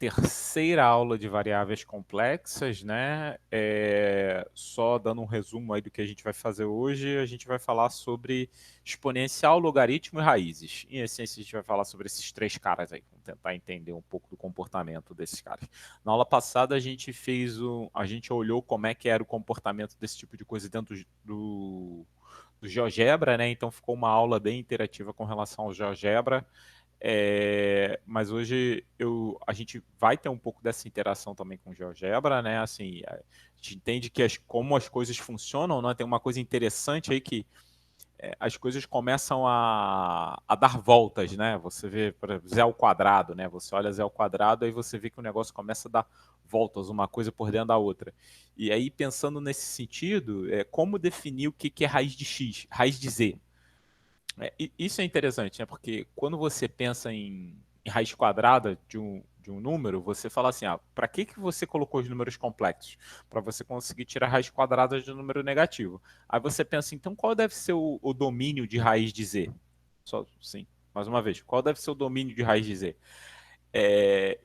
terceira aula de variáveis complexas, né? Só dando um resumo aí do que a gente vai fazer hoje, a gente vai falar sobre exponencial, logaritmo e raízes. Em essência, a gente vai falar sobre esses três caras aí, vamos tentar entender um pouco do comportamento desses caras. Na aula passada, a gente olhou como é que era o comportamento desse tipo de coisa dentro do GeoGebra, né? Então ficou uma aula bem interativa com relação ao GeoGebra. Mas hoje a gente vai ter um pouco dessa interação também com o GeoGebra, né? Assim, a gente entende que como as coisas funcionam, né? Tem uma coisa interessante aí que as coisas começam a dar voltas, né? Você vê, por exemplo, zé ao quadrado, né? Você olha zé ao quadrado, aí você vê que o negócio começa a dar voltas, uma coisa por dentro da outra. E aí, pensando nesse sentido, como definir o que é raiz de x, raiz de z? Isso é interessante, né? Porque quando você pensa em raiz quadrada de um número, você fala assim, para que você colocou os números complexos? Para você conseguir tirar a raiz quadrada de um número negativo. Aí você pensa, então qual deve ser o domínio de raiz de z? Só, sim, mais uma vez, qual deve ser o domínio de raiz de z?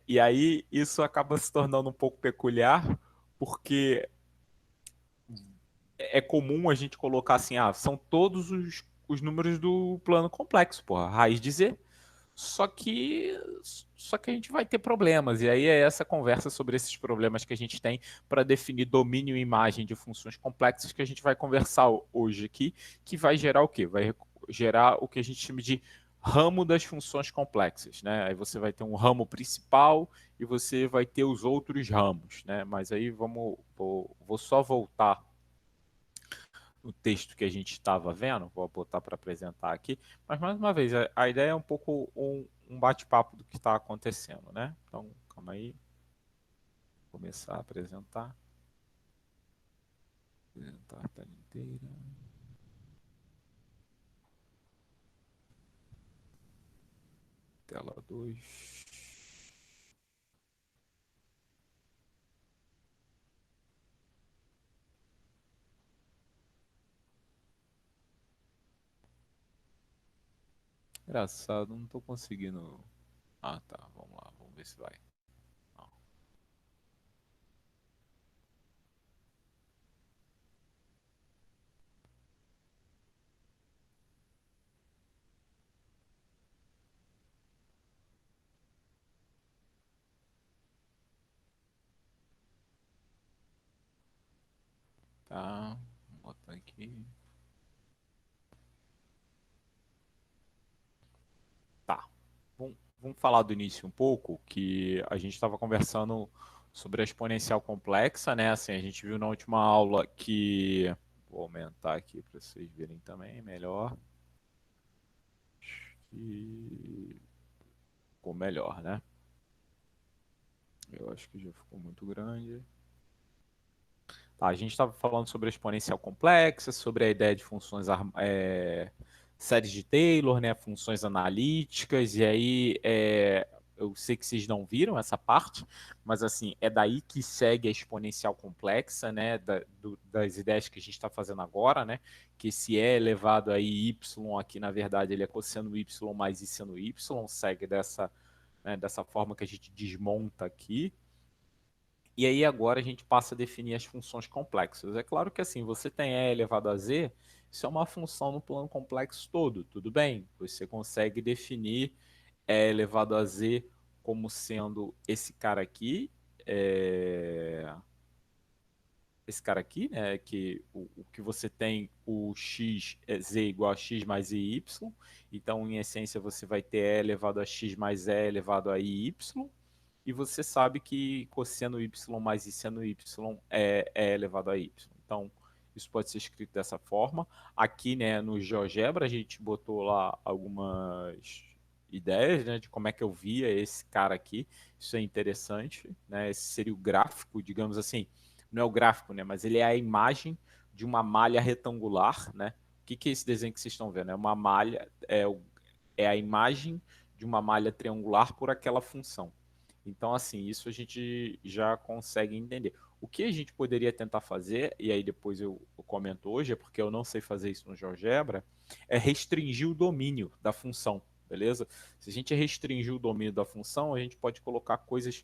E aí isso acaba se tornando um pouco peculiar, porque é comum a gente colocar assim, são todos os números do plano complexo, porra, raiz de z. Só que, só que a gente vai ter problemas, e aí é essa conversa sobre esses problemas que a gente tem para definir domínio e imagem de funções complexas que a gente vai conversar hoje aqui, que vai gerar o quê? Vai gerar o que a gente chama de ramo das funções complexas, né? Aí você vai ter um ramo principal e você vai ter os outros ramos, né? Mas aí vou só voltar o texto que a gente estava vendo, vou botar para apresentar aqui, mas mais uma vez, a ideia é um pouco um bate-papo do que está acontecendo, né? Então, calma aí, vou começar a apresentar. Apresentar a tela inteira. Tela 2. Engraçado, não estou conseguindo. Ah, tá, vamos lá, vamos ver se vai. Não. Tá, vou botar aqui. Tá. Vamos falar do início um pouco, que a gente estava conversando sobre a exponencial complexa, né? Assim, a gente viu na última aula que... Vou aumentar aqui para vocês verem também melhor. E ficou melhor, né? Eu acho que já ficou muito grande. Tá, a gente estava falando sobre a exponencial complexa, sobre a ideia de funções séries de Taylor, né, funções analíticas, e aí eu sei que vocês não viram essa parte, mas assim, é daí que segue a exponencial complexa, né, das ideias que a gente está fazendo agora, né, que se é elevado a y aqui, na verdade, ele é cosseno y mais i seno y, segue dessa forma que a gente desmonta aqui. E aí agora a gente passa a definir as funções complexas. É claro que assim, você tem E elevado a Z, isso é uma função no plano complexo todo, tudo bem? Você consegue definir E elevado a Z como sendo esse cara aqui, né? Que o que você tem, o x é z igual a x mais i y. Então, em essência, você vai ter E elevado a x mais E elevado a i y. E você sabe que cosseno y mais i seno y é elevado a y. Então, isso pode ser escrito dessa forma. Aqui, né, no GeoGebra, a gente botou lá algumas ideias, né, de como é que eu via esse cara aqui. Isso é interessante, né? Esse seria o gráfico, digamos assim. Não é o gráfico, né, mas ele é a imagem de uma malha retangular, né? O que é esse desenho que vocês estão vendo? É uma malha, é a imagem de uma malha triangular por aquela função. Então, assim, isso a gente já consegue entender. O que a gente poderia tentar fazer, e aí depois eu comento hoje, é porque eu não sei fazer isso no GeoGebra, é restringir o domínio da função, beleza? Se a gente restringir o domínio da função, a gente pode colocar coisas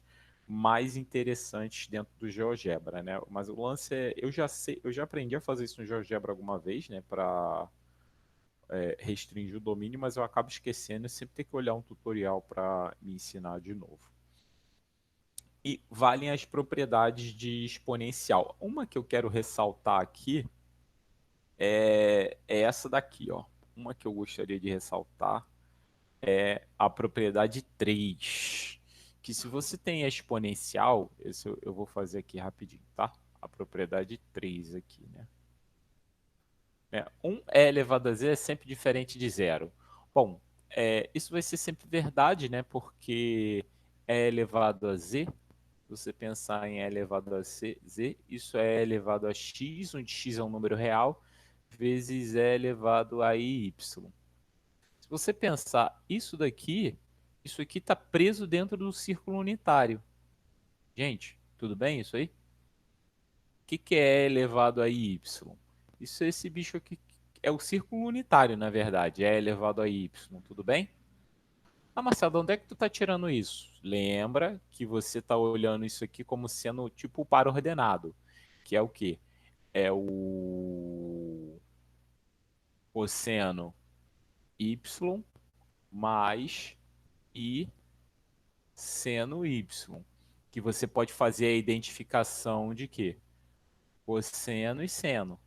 mais interessantes dentro do GeoGebra, né? Mas o lance é, eu já aprendi a fazer isso no GeoGebra alguma vez, né? Para restringir o domínio, mas eu acabo esquecendo e sempre tenho que olhar um tutorial para me ensinar de novo. E valem as propriedades de exponencial. Uma que eu quero ressaltar aqui é essa daqui, ó. Uma que eu gostaria de ressaltar é a propriedade 3, que se você tem a exponencial, esse eu vou fazer aqui rapidinho, tá? A propriedade 3 aqui, né? 1 é elevado a z é sempre diferente de zero. Bom, isso vai ser sempre verdade, né? Porque é elevado a z, você pensar em e elevado a z, isso é elevado a x, onde x é um número real, vezes e elevado a y. Se você pensar isso aqui está preso dentro do círculo unitário. Gente, tudo bem isso aí? O que é elevado a y? Isso é esse bicho aqui, é o círculo unitário, na verdade, é elevado a y, tudo bem? Ah, Marcelo, de onde é que tu está tirando isso? Lembra que você está olhando isso aqui como sendo tipo o par ordenado, que é o quê? É o cosseno y mais i seno y, que você pode fazer a identificação de quê? Cosseno e seno.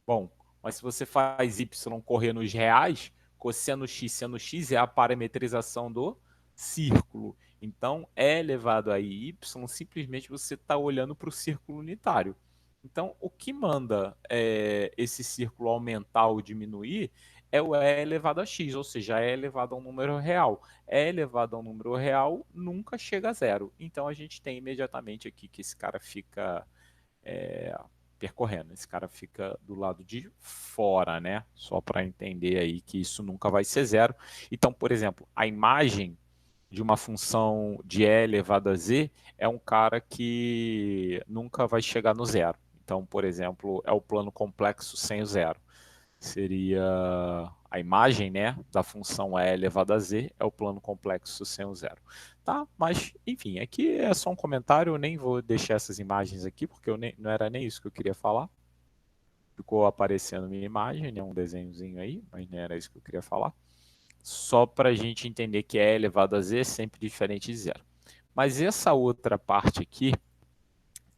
Bom, mas se você faz y correr nos reais, cosseno x seno x é a parametrização do círculo. Então, é elevado a y, simplesmente você está olhando para o círculo unitário. Então, o que manda esse círculo aumentar ou diminuir é o e elevado a x, ou seja, é elevado a um número real. É elevado a um número real nunca chega a zero. Então, a gente tem imediatamente aqui que esse cara fica percorrendo. Esse cara fica do lado de fora, né? Só para entender aí que isso nunca vai ser zero. Então, por exemplo, a imagem de uma função de e elevado a z é um cara que nunca vai chegar no zero. Então, por exemplo, é o plano complexo sem o zero. Seria a imagem, né, da função e elevado a z é o plano complexo sem o zero. Tá? Mas, enfim, aqui é só um comentário, eu nem vou deixar essas imagens aqui, porque não era nem isso que eu queria falar. Ficou aparecendo minha imagem, né, um desenhozinho aí, mas não era isso que eu queria falar. Só para a gente entender que e elevado a z é sempre diferente de zero. Mas essa outra parte aqui,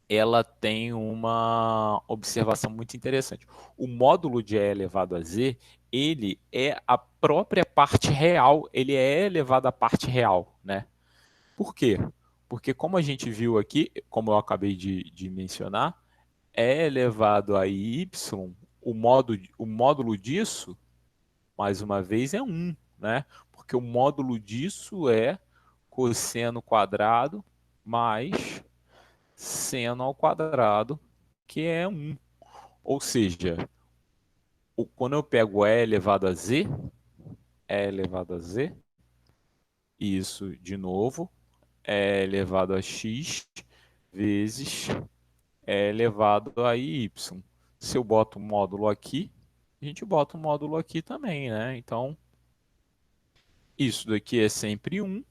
ela tem uma observação muito interessante. O módulo de e elevado a z, ele é a própria parte real, ele é elevado à parte real, né? Por quê? Porque como a gente viu aqui, como eu acabei de mencionar, e elevado a y, o módulo disso, mais uma vez, é 1, né? Porque o módulo disso é cosseno quadrado mais seno ao quadrado, que é 1. Ou seja, quando eu pego e elevado a z, isso de novo, é elevado a x vezes é elevado a y. Se eu boto um módulo aqui, a gente bota um módulo aqui também, né? Então, isso daqui é sempre 1,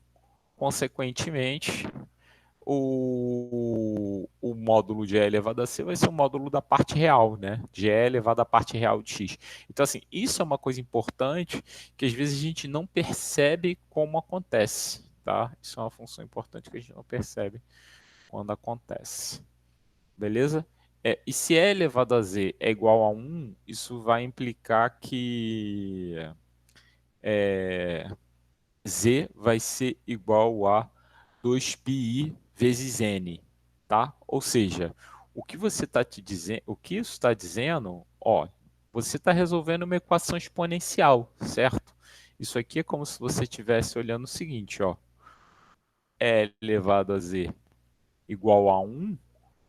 consequentemente, o módulo de e elevado a c vai ser o módulo da parte real, né? De e elevado à parte real de x. Então, assim, isso é uma coisa importante que às vezes a gente não percebe como acontece, tá? Isso é uma função importante que a gente não percebe quando acontece. Beleza? E se e elevado a z é igual a 1, isso vai implicar que z vai ser igual a 2πi vezes n, tá? Ou seja, o que você está te dizendo, o que isso está dizendo, ó, você está resolvendo uma equação exponencial, certo? Isso aqui é como se você estivesse olhando o seguinte, ó, e elevado a z igual a 1,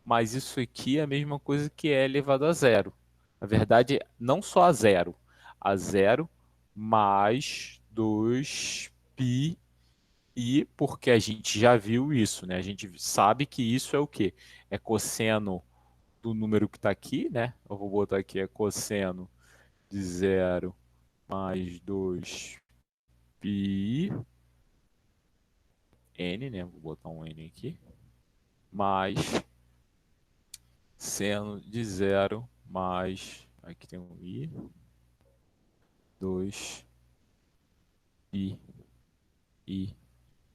mas isso aqui é a mesma coisa que e elevado a zero. Na verdade, não só a zero mais 2π e porque a gente já viu isso, né? A gente sabe que isso é o quê? É cosseno do número que está aqui, né? Eu vou botar aqui, é cosseno de zero mais 2π n, né? Vou botar um n aqui, mais seno de 0 mais, aqui tem um i, 2 i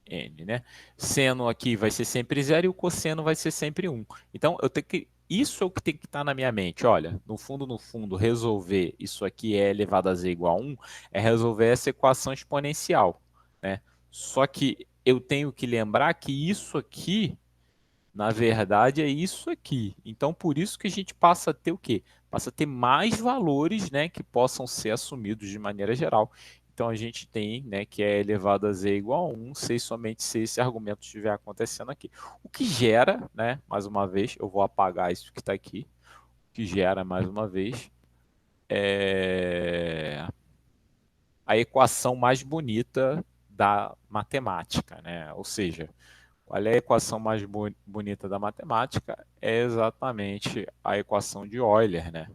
n, né? Seno aqui vai ser sempre 0 e o cosseno vai ser sempre 1. Então, eu tenho que... Isso é o que tem que estar na minha mente. Olha, no fundo, resolver isso aqui é elevado a z igual a 1 é resolver essa equação exponencial, né? Só que eu tenho que lembrar que isso aqui, na verdade, é isso aqui. Então, por isso que a gente passa a ter o quê? Passa a ter mais valores, né, que possam ser assumidos de maneira geral. Então, a gente tem, né, que é elevado a z igual a 1, se somente se esse argumento estiver acontecendo aqui. O que gera, né, mais uma vez, eu vou apagar isso que está aqui, o que gera, mais uma vez, é a equação mais bonita da matemática, né? Ou seja, qual é a equação mais bonita da matemática? É exatamente a equação de Euler, né?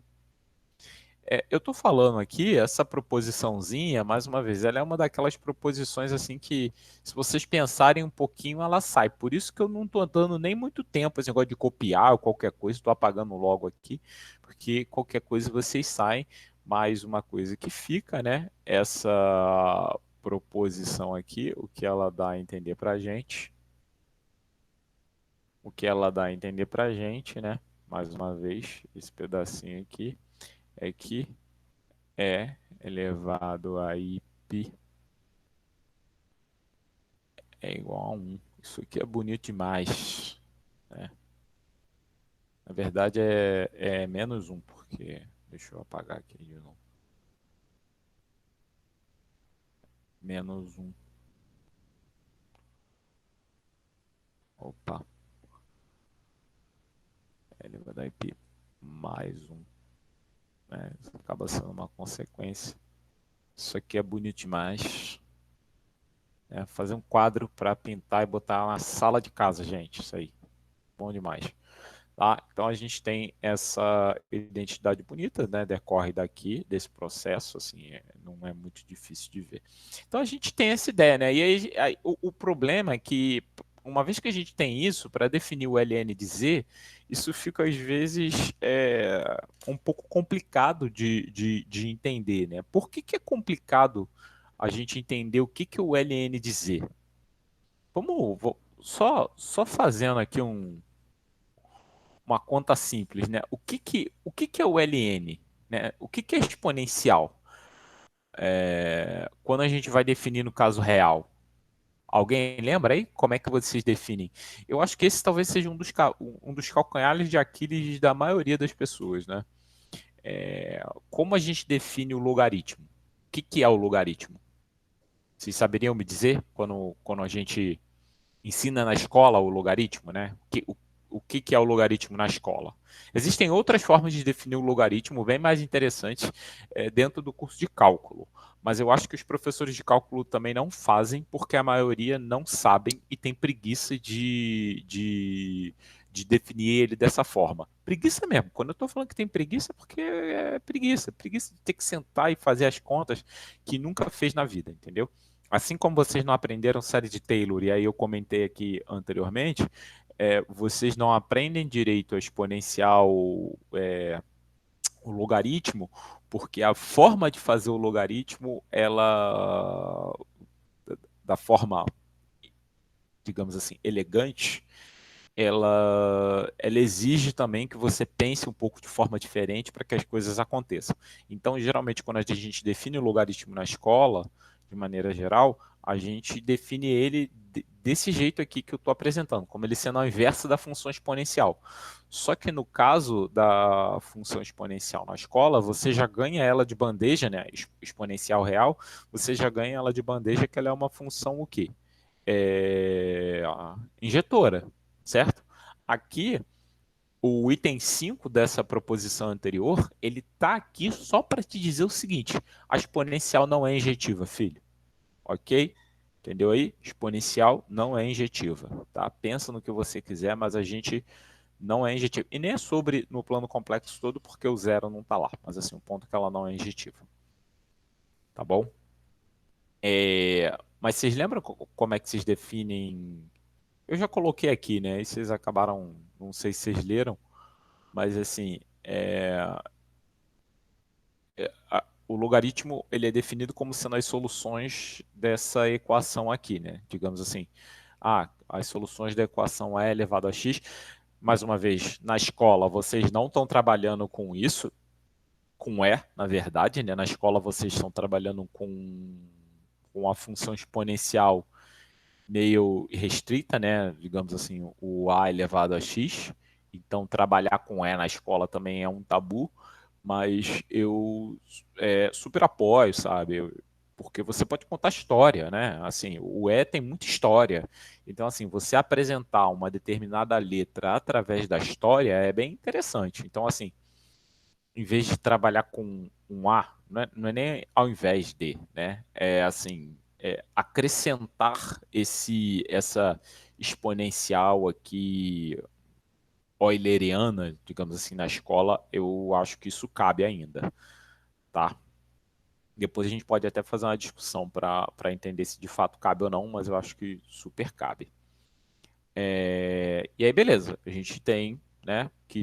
Eu estou falando aqui, essa proposiçãozinha, mais uma vez, ela é uma daquelas proposições assim que, se vocês pensarem um pouquinho, ela sai. Por isso que eu não estou dando nem muito tempo, esse negócio de copiar ou qualquer coisa, estou apagando logo aqui, porque qualquer coisa vocês saem. Mais uma coisa que fica, né? Essa proposição aqui, o que ela dá a entender para a gente. O que ela dá a entender para a gente, né? Mais uma vez, esse pedacinho aqui é que é elevado a π é igual a 1. Isso aqui é bonito demais, né? Na verdade é menos 1, porque... Deixa eu apagar aqui de novo. Menos 1. Opa. É elevado a π mais 1. Né? Isso acaba sendo uma consequência. Isso aqui é bonito demais. Fazer um quadro para pintar e botar uma sala de casa, gente. Isso aí. Bom demais. Tá? Então a gente tem essa identidade bonita, né? Decorre daqui, desse processo, assim, não é muito difícil de ver. Então a gente tem essa ideia, né? E aí, o problema é que, uma vez que a gente tem isso, para definir o ln de z, isso fica às vezes um pouco complicado de entender, né? Por que é complicado a gente entender o que é o ln de z? Só fazendo aqui uma conta simples, né? O que é o ln? Né? O que é exponencial? Quando a gente vai definir no caso real. Alguém lembra aí como é que vocês definem? Eu acho que esse talvez seja um dos calcanhares de Aquiles da maioria das pessoas, né? Como a gente define o logaritmo? O que é o logaritmo? Vocês saberiam me dizer quando a gente ensina na escola o logaritmo, né? O que é o logaritmo na escola? Existem outras formas de definir o logaritmo bem mais interessantes dentro do curso de cálculo, mas eu acho que os professores de cálculo também não fazem porque a maioria não sabem e tem preguiça de definir ele dessa forma. Preguiça mesmo. Quando eu estou falando que tem preguiça, é porque é preguiça. Preguiça de ter que sentar e fazer as contas que nunca fez na vida, entendeu? Assim como vocês não aprenderam série de Taylor, e aí eu comentei aqui anteriormente, vocês não aprendem direito a exponencial, o logaritmo, porque a forma de fazer o logaritmo, ela, da forma, digamos assim, elegante, ela exige também que você pense um pouco de forma diferente para que as coisas aconteçam. Então, geralmente, quando a gente define o logaritmo na escola, de maneira geral, a gente define ele desse jeito aqui que eu estou apresentando, como ele sendo ao inverso da função exponencial. Só que no caso da função exponencial na escola, você já ganha ela de bandeja, né? Exponencial real, você já ganha ela de bandeja que ela é uma função o quê? Injetora, certo? Aqui, o item 5 dessa proposição anterior, ele está aqui só para te dizer o seguinte: a exponencial não é injetiva, filho. Ok? Entendeu aí? Exponencial não é injetiva. Tá? Pensa no que você quiser, mas a gente não é injetiva. E nem é sobre no plano complexo todo, porque o zero não está lá. Mas assim, o ponto é que ela não é injetiva. Tá bom? Mas vocês lembram como é que vocês definem? Eu já coloquei aqui, né? E vocês acabaram, não sei se vocês leram, mas assim, o logaritmo ele é definido como sendo as soluções dessa equação aqui, né? Digamos assim, as soluções da equação e elevado a x. Mais uma vez, na escola vocês não estão trabalhando com isso, com na verdade, né? Na escola vocês estão trabalhando com a função exponencial meio restrita, né? Digamos assim, o a elevado a x. Então, trabalhar com na escola também é um tabu, mas eu super apoio, sabe? Porque você pode contar história, né? Assim, o tem muita história. Então, assim, você apresentar uma determinada letra através da história é bem interessante. Então, assim, em vez de trabalhar com um A, não é nem ao invés de, né? É assim, acrescentar essa exponencial aqui euleriana, digamos assim, na escola, eu acho que isso cabe ainda, tá? Depois a gente pode até fazer uma discussão para entender se de fato cabe ou não, mas eu acho que super cabe. E aí, beleza, a gente tem, né, que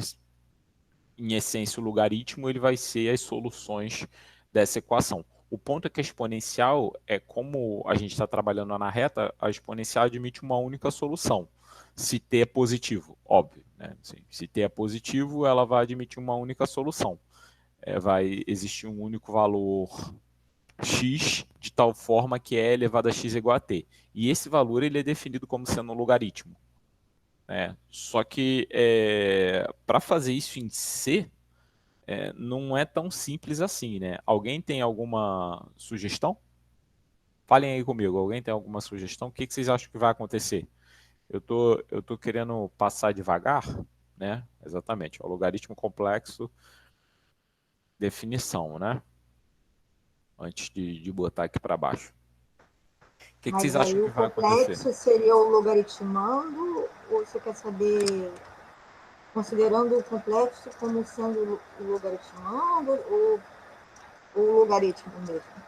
em essência, o logaritmo ele vai ser as soluções dessa equação. O ponto é que a exponencial é como a gente está trabalhando na reta, a exponencial admite uma única solução. Se t é positivo, óbvio. Né? Se t é positivo, ela vai admitir uma única solução. Vai existir um único valor x de tal forma que e elevado a x é igual a t. E esse valor ele é definido como sendo um logaritmo. Só que para fazer isso em C, não é tão simples assim, né? Alguém tem alguma sugestão? Falem aí comigo, alguém tem alguma sugestão? O que vocês acham que vai acontecer? Eu tô querendo passar devagar, né? Exatamente, o logaritmo complexo, definição, né? Antes de botar aqui para baixo. O que Mas vocês acham aí que o vai acontecer? complexo seria o logaritmando, ou você quer saber considerando o complexo como sendo o logaritmando ou o logaritmo mesmo?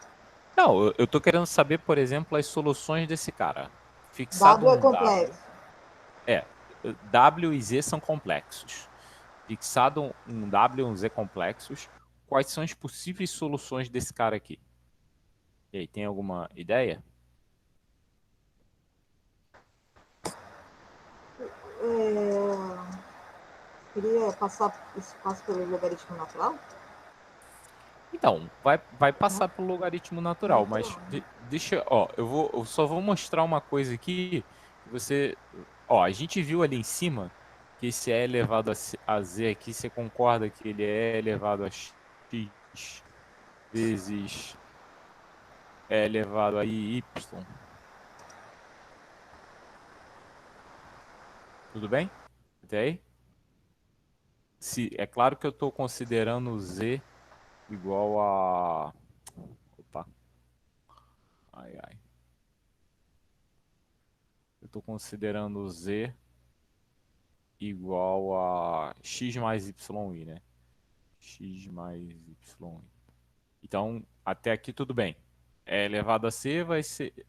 Não, eu tô querendo saber, por exemplo, as soluções desse cara. Fixado W é um W. complexo. É, W e Z são complexos. Fixado um W e um Z complexos, quais são as possíveis soluções desse cara aqui? E aí, tem alguma ideia? É, queria passar isso passa pelo logaritmo natural? Então, vai Né? passar pelo logaritmo natural, Natural, mas né? deixa, ó, eu só vou mostrar uma coisa aqui que você, ó, a gente viu ali em cima que esse é elevado a Z aqui, você concorda que ele é elevado a x vezes é elevado a y, tudo bem? Até aí? É claro que eu estou considerando Z igual a. Opa, ai, ai. Eu estou considerando Z igual a x mais yi, né? X mais yi. Então, até aqui tudo bem. É elevado a C,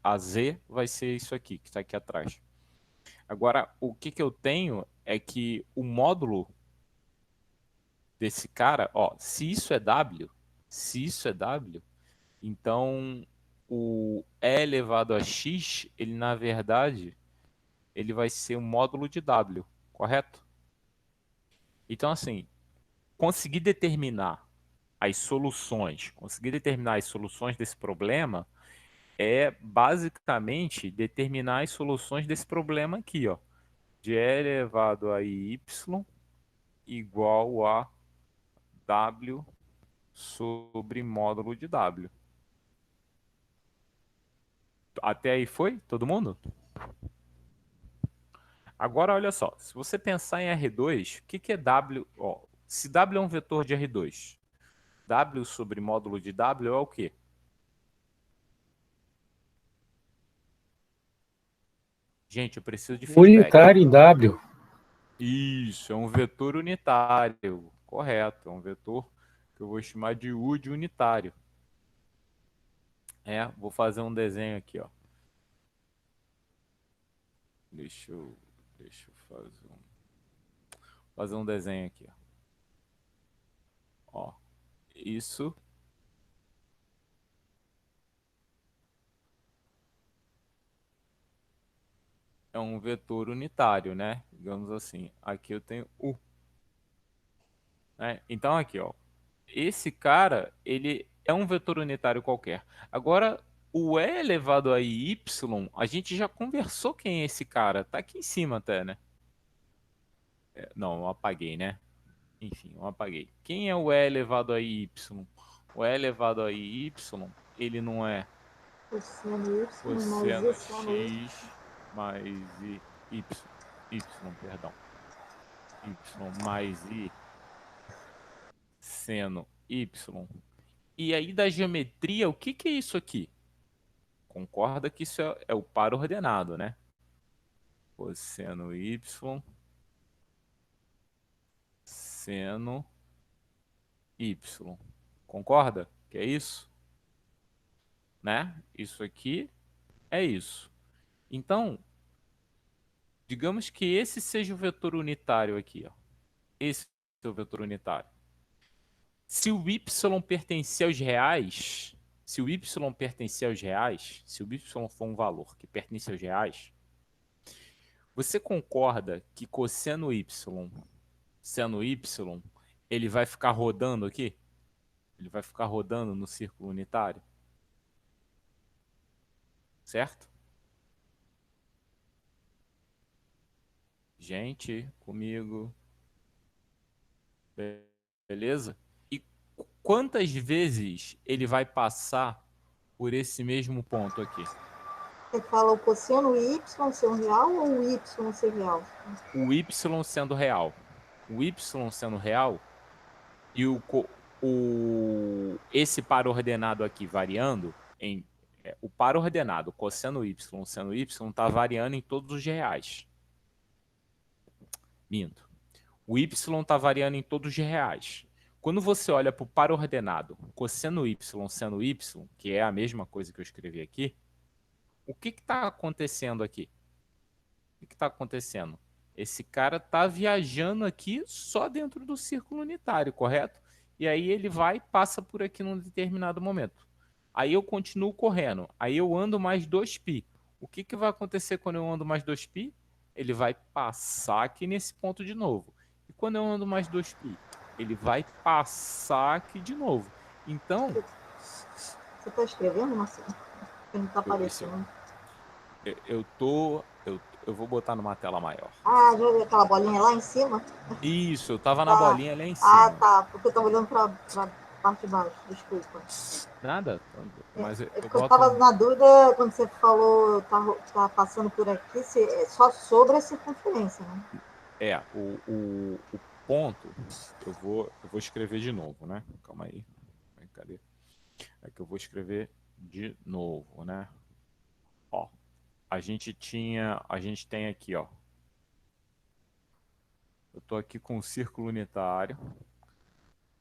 a Z vai ser isso aqui, que está aqui atrás. Agora, o que eu tenho é que o módulo desse cara, ó, se isso é W, então o e elevado a x, ele na verdade, ele vai ser um módulo de W, correto? Então assim, conseguir determinar as soluções desse problema é basicamente determinar as soluções desse problema aqui, ó, de e elevado a y igual a W sobre módulo de W. Até aí foi? Todo mundo? Agora, olha só. Se você pensar em R2, o que é W? Ó, se W é um vetor de R2, W sobre módulo de W é o quê? Gente, eu preciso de feedback. Unitário em W. Isso, é um vetor unitário. Correto, é um vetor que eu vou chamar de U de unitário. Vou fazer um desenho aqui, ó. deixa eu fazer um desenho aqui. Ó, isso é um vetor unitário, né? Digamos assim. Aqui eu tenho U. Né? Então aqui, ó, esse cara, ele é um vetor unitário qualquer. Agora, o E elevado a y, a gente já conversou quem é esse cara. Tá aqui em cima até, né? Não, eu apaguei, né? Enfim, eu apaguei. Quem é o E elevado a y? O E elevado a y, ele não é Cosseno Y mais cosseno E seno Y. x mais y, perdão. Y mais i seno y. E aí da geometria, o que que é isso aqui? Concorda que isso é o par ordenado, né? Cosseno y, seno y. Concorda que é isso? Né? Isso aqui é isso. Então, digamos que esse seja o vetor unitário aqui, ó. Esse é o vetor unitário. Se o y pertencer aos reais, se o y pertencer aos reais, se o y for um valor que pertence aos reais, você concorda que cosseno y, seno y, ele vai ficar rodando aqui? Ele vai ficar rodando no círculo unitário? Certo? Gente, comigo. Beleza? E quantas vezes ele vai passar por esse mesmo ponto aqui? Você fala o cosseno Y ser um real ou o Y ser real? O y sendo real. O y sendo real e esse par ordenado aqui variando em o par ordenado cosseno y seno y está variando em todos os reais. Minto. O y está variando em todos os reais. Quando você olha para o par ordenado cosseno y seno y, que é a mesma coisa que eu escrevi aqui, o que está acontecendo aqui? O que está acontecendo? Esse cara está viajando aqui só dentro do círculo unitário, correto? E aí ele vai e passa por aqui num determinado momento. Aí eu continuo correndo. Aí eu ando mais 2π. O que, que vai acontecer quando eu ando mais 2π? Ele vai passar aqui nesse ponto de novo. E quando eu ando mais 2π? Ele vai passar aqui de novo. Então, Você está escrevendo, Marcelo? Porque não está aparecendo. eu vou botar numa tela maior. Ah, já vi aquela bolinha lá em cima? Isso, eu tava na Tá. bolinha lá em Ah, cima. tá. Porque eu estava olhando para a parte de baixo. Desculpa. Nada, mas É eu porque eu boto. estava na dúvida quando você falou tá passando por aqui, se é só sobre a circunferência, né? O ponto, eu vou escrever de novo, né? Calma aí. Cadê? É que eu vou escrever de novo, né? Ó, a gente tem aqui, ó. Eu tô aqui com um círculo unitário.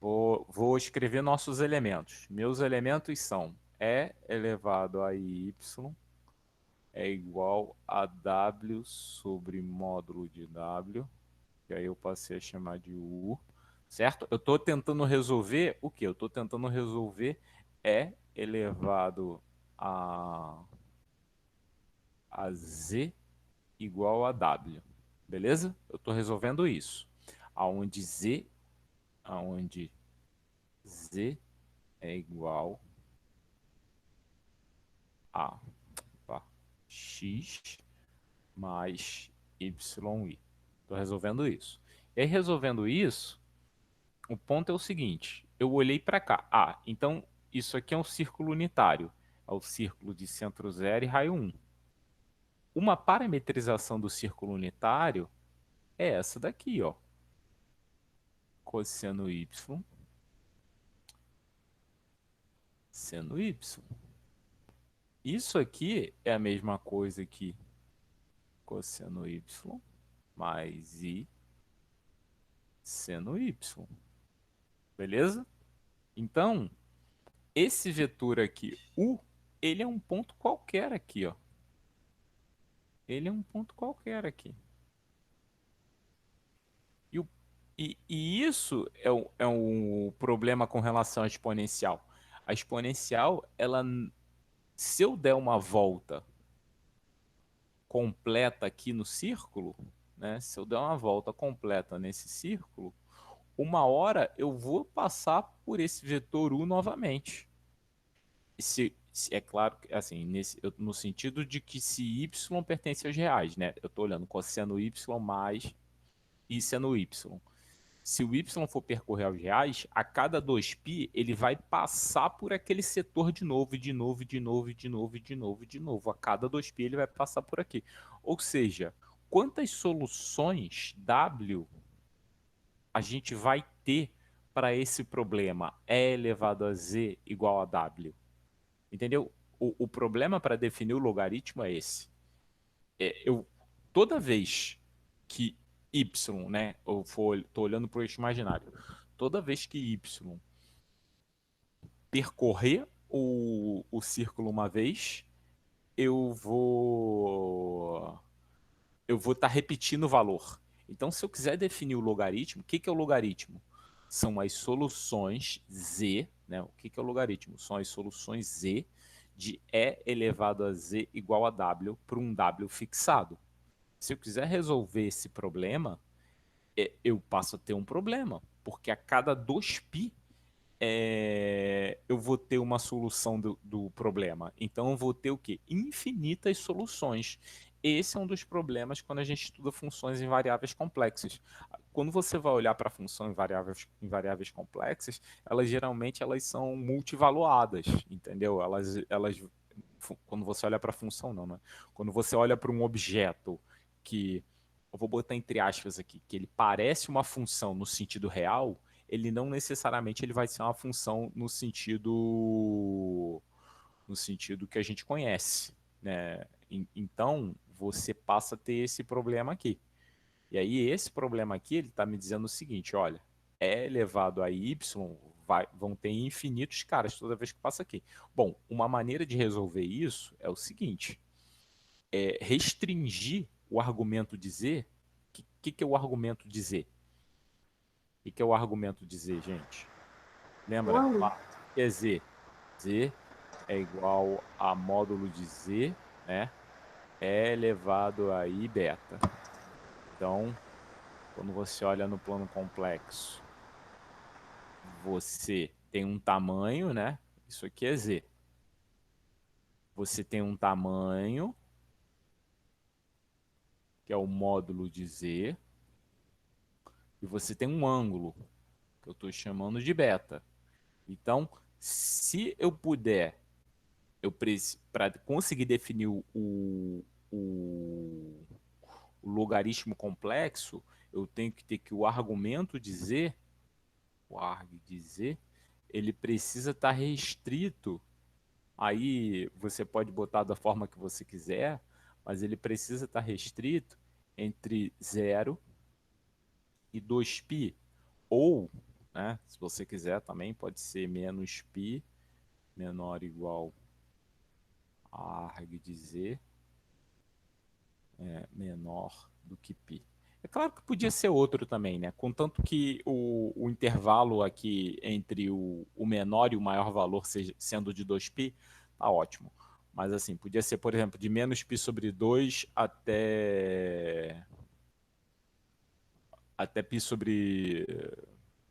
Vou escrever nossos elementos. Meus elementos são E elevado a Y é igual a W sobre módulo de W, que aí eu passei a chamar de U, certo? Eu estou tentando resolver o quê? Eu estou tentando resolver E elevado a Z igual a W, beleza? Eu estou resolvendo isso. Aonde Z é igual a x mais y. Estou resolvendo isso. E aí, resolvendo isso, o ponto é o seguinte. Eu olhei para cá. Ah, então isso aqui é um círculo unitário. É o círculo de centro zero e raio 1. Uma parametrização do círculo unitário é essa daqui, ó. Cosseno y, seno y. Isso aqui é a mesma coisa que cosseno y mais i seno y. Beleza? Então, esse vetor aqui, U, ele é um ponto qualquer aqui, ó. Ele é um ponto qualquer aqui. E isso é um problema com relação à exponencial. A exponencial, se eu der uma volta completa aqui no círculo, né? Se eu der uma volta completa nesse círculo, uma hora eu vou passar por esse vetor U novamente. É claro que, assim, no sentido de que se Y pertence aos reais, né? Eu estou olhando cosseno Y mais e seno Y. Se o Y for percorrer aos reais, a cada 2π ele vai passar por aquele setor de novo, de novo, de novo, de novo, de novo, de novo. A cada 2π ele vai passar por aqui. Ou seja, quantas soluções W a gente vai ter para esse problema E elevado a Z igual a W? Entendeu? O problema para definir o logaritmo é esse. Toda vez que y, né, tô olhando para o eixo imaginário, toda vez que y percorrer o círculo uma vez, eu vou estar repetindo o valor. Então, se eu quiser definir o logaritmo, o que é o logaritmo? São as soluções z, né? O que é o logaritmo? São as soluções z de e elevado a z igual a w para um w fixado. Se eu quiser resolver esse problema, eu passo a ter um problema, porque a cada 2π eu vou ter uma solução do problema. Então eu vou ter o quê? Infinitas soluções. Esse é um dos problemas quando a gente estuda funções em variáveis complexas. Quando você vai olhar para funções em variáveis complexas, elas são multivaluadas, entendeu? Quando você olha para a função, não, né? Quando você olha para um objeto que, eu vou botar entre aspas aqui, que ele parece uma função no sentido real, ele não necessariamente ele vai ser uma função no sentido que a gente conhece, né? Então, você passa a ter esse problema aqui. E aí, esse problema aqui, ele está me dizendo o seguinte, olha, E elevado a Y vão ter infinitos caras toda vez que passa aqui. Bom, uma maneira de resolver isso é o seguinte, restringir o argumento de Z. O que é o argumento de Z? O que é o argumento de Z, gente? Lembra? Quando? O que é Z? Z é igual a módulo de Z, né? E elevado a I beta. Então, quando você olha no plano complexo, você tem um tamanho, né? Isso aqui é Z. Você tem um tamanho, que é o módulo de Z, e você tem um ângulo, que eu estou chamando de beta. Então, se eu puder, para conseguir definir o logaritmo complexo, eu tenho que ter que o argumento de Z, o arg de Z, ele precisa estar restrito. Aí você pode botar da forma que você quiser, mas ele precisa estar restrito entre 0 e 2π. Ou, né, se você quiser também, pode ser menos π menor ou igual a arg de Z menor do que π. É claro que podia ser outro também, né? Contanto que o intervalo aqui entre o menor e o maior valor sendo de 2π, tá ótimo. Mas assim, podia ser, por exemplo, de menos π sobre 2 até π sobre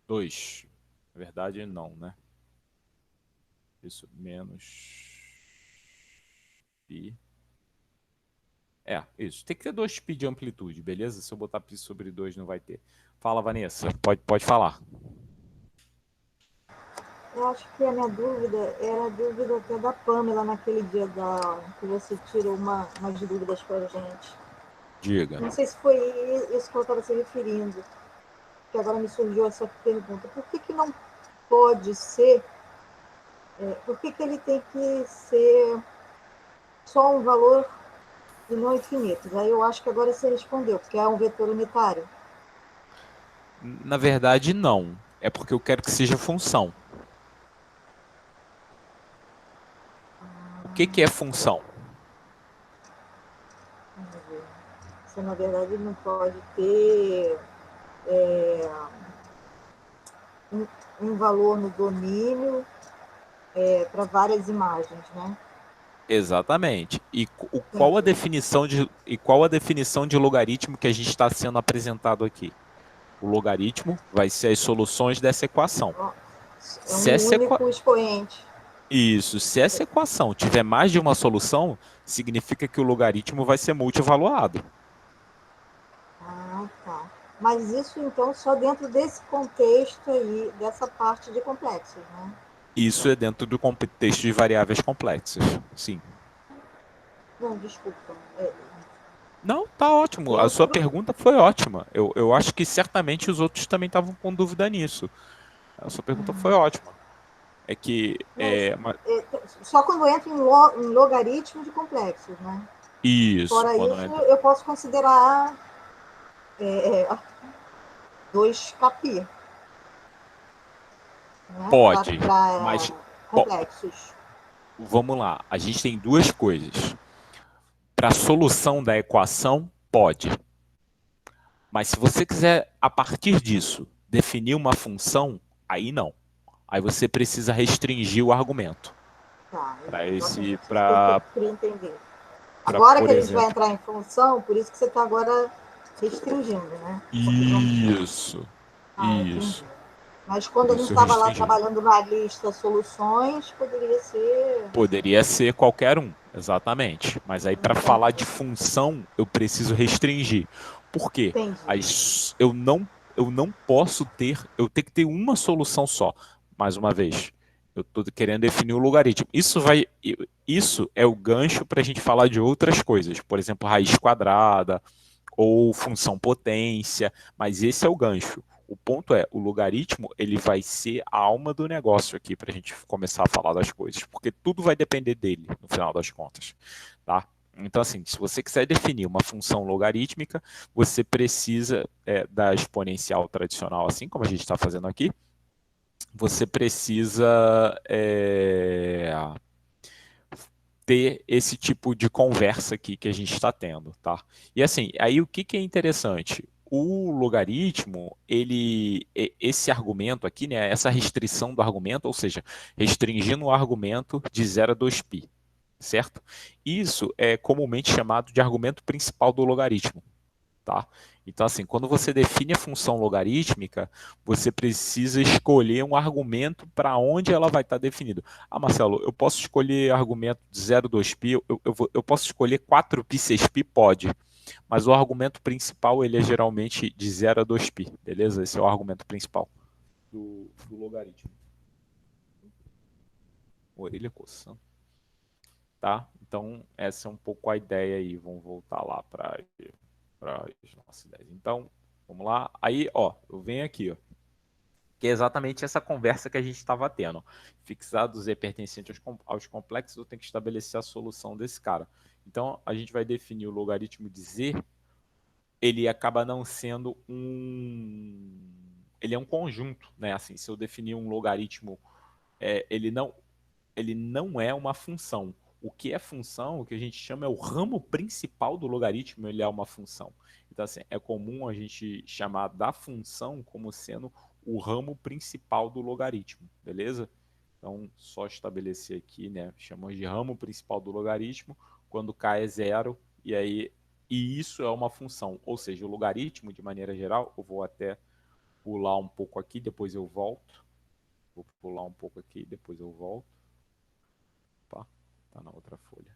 2. Na verdade, não, né? Isso, menos π. Isso. Tem que ter 2π de amplitude, beleza? Se eu botar π sobre 2 não vai ter. Fala, Vanessa. Pode falar. Eu acho que a minha dúvida era a dúvida até da Pamela naquele dia que você tirou umas dúvidas para a gente. Diga. Não sei se foi isso que eu estava se referindo, que agora me surgiu essa pergunta. Por que não pode ser, por que ele tem que ser só um valor e não infinito? Aí eu acho que agora você respondeu, porque é um vetor unitário. Na verdade, não. É porque eu quero que seja função. O que é função? você, na verdade, não pode ter um valor no domínio para várias imagens, né? Exatamente. Qual a Entendi. definição de logaritmo que a gente está sendo apresentado aqui? O logaritmo vai ser as soluções dessa equação. É Se um essa único expoente. Isso, se essa equação tiver mais de uma solução, significa que o logaritmo vai ser multivaluado. Ah, tá. Mas isso, então, só dentro desse contexto aí, dessa parte de complexos, né? Isso é dentro do contexto de variáveis complexas. Sim. Não, desculpa. Não, tá ótimo. A sua Dentro, pergunta foi ótima. Eu acho que certamente os outros também estavam com dúvida nisso. A sua pergunta foi ótima. É que. mas só quando entra em logaritmo de complexos, né? Isso, Fora quando isso, entra. eu posso considerar 2 capi, né? Pode, Para mas po- complexos. vamos lá. A gente tem duas coisas. Para a solução da equação, pode. Mas se você quiser, a partir disso, definir uma função, aí não. Aí você precisa restringir o argumento. Tá, Para exatamente. Isso que eu para, queria entender. para, Agora que por a gente vai exemplo. entrar em função, por isso que você está agora restringindo, né? Porque vamos... Isso, Ah, entendi. isso. Mas Por quando a gente isso estava lá restringir. trabalhando na lista soluções, poderia ser. Poderia ser qualquer um, exatamente. Mas aí para falar de Entendi. função, eu preciso restringir. Por quê? Entendi. Eu não posso ter, eu tenho que ter uma solução só. Mais uma vez, eu estou querendo definir o logaritmo. Isso é o gancho para a gente falar de outras coisas, por exemplo, raiz quadrada ou função potência, mas esse é o gancho. O ponto é, o logaritmo ele vai ser a alma do negócio aqui para a gente começar a falar das coisas, porque tudo vai depender dele no final das contas, tá? Então, assim, se você quiser definir uma função logarítmica, você precisa da exponencial tradicional, assim como a gente está fazendo aqui, você precisa ter esse tipo de conversa aqui que a gente está tendo, tá? E assim, aí o que, que é interessante? O logaritmo, esse argumento aqui, né, essa restrição do argumento, ou seja, restringindo o argumento de 0 a 2π, certo? Isso é comumente chamado de argumento principal do logaritmo, tá? Então, assim, quando você define a função logarítmica, você precisa escolher um argumento para onde ela vai estar definida. Ah, Marcelo, eu posso escolher argumento de 0, 2π, eu posso escolher 4π, 6π? Pode. Mas o argumento principal, ele é geralmente de 0 a 2π, beleza? Esse é o argumento principal do logaritmo. Orelha coçando. Tá? Então, essa é um pouco a ideia aí. Vamos voltar lá para as nossas ideias. Então, vamos lá. Aí, ó, eu venho aqui, ó, que é exatamente essa conversa que a gente estava tendo. Fixado Z pertencente aos complexos, eu tenho que estabelecer a solução desse cara. Então, a gente vai definir o logaritmo de Z, ele acaba não sendo um... Ele é um conjunto, né? Assim, se eu definir um logaritmo, ele não é uma função. O que é função, o que a gente chama é o ramo principal do logaritmo, ele é uma função. Então, assim, é comum a gente chamar da função como sendo o ramo principal do logaritmo, beleza? Então, só estabelecer aqui, né? Chamamos de ramo principal do logaritmo, quando k é zero, e isso é uma função. Ou seja, o logaritmo, de maneira geral, eu vou até pular um pouco aqui, depois eu volto. Vou pular um pouco aqui, depois eu volto. Opa, tá na outra folha.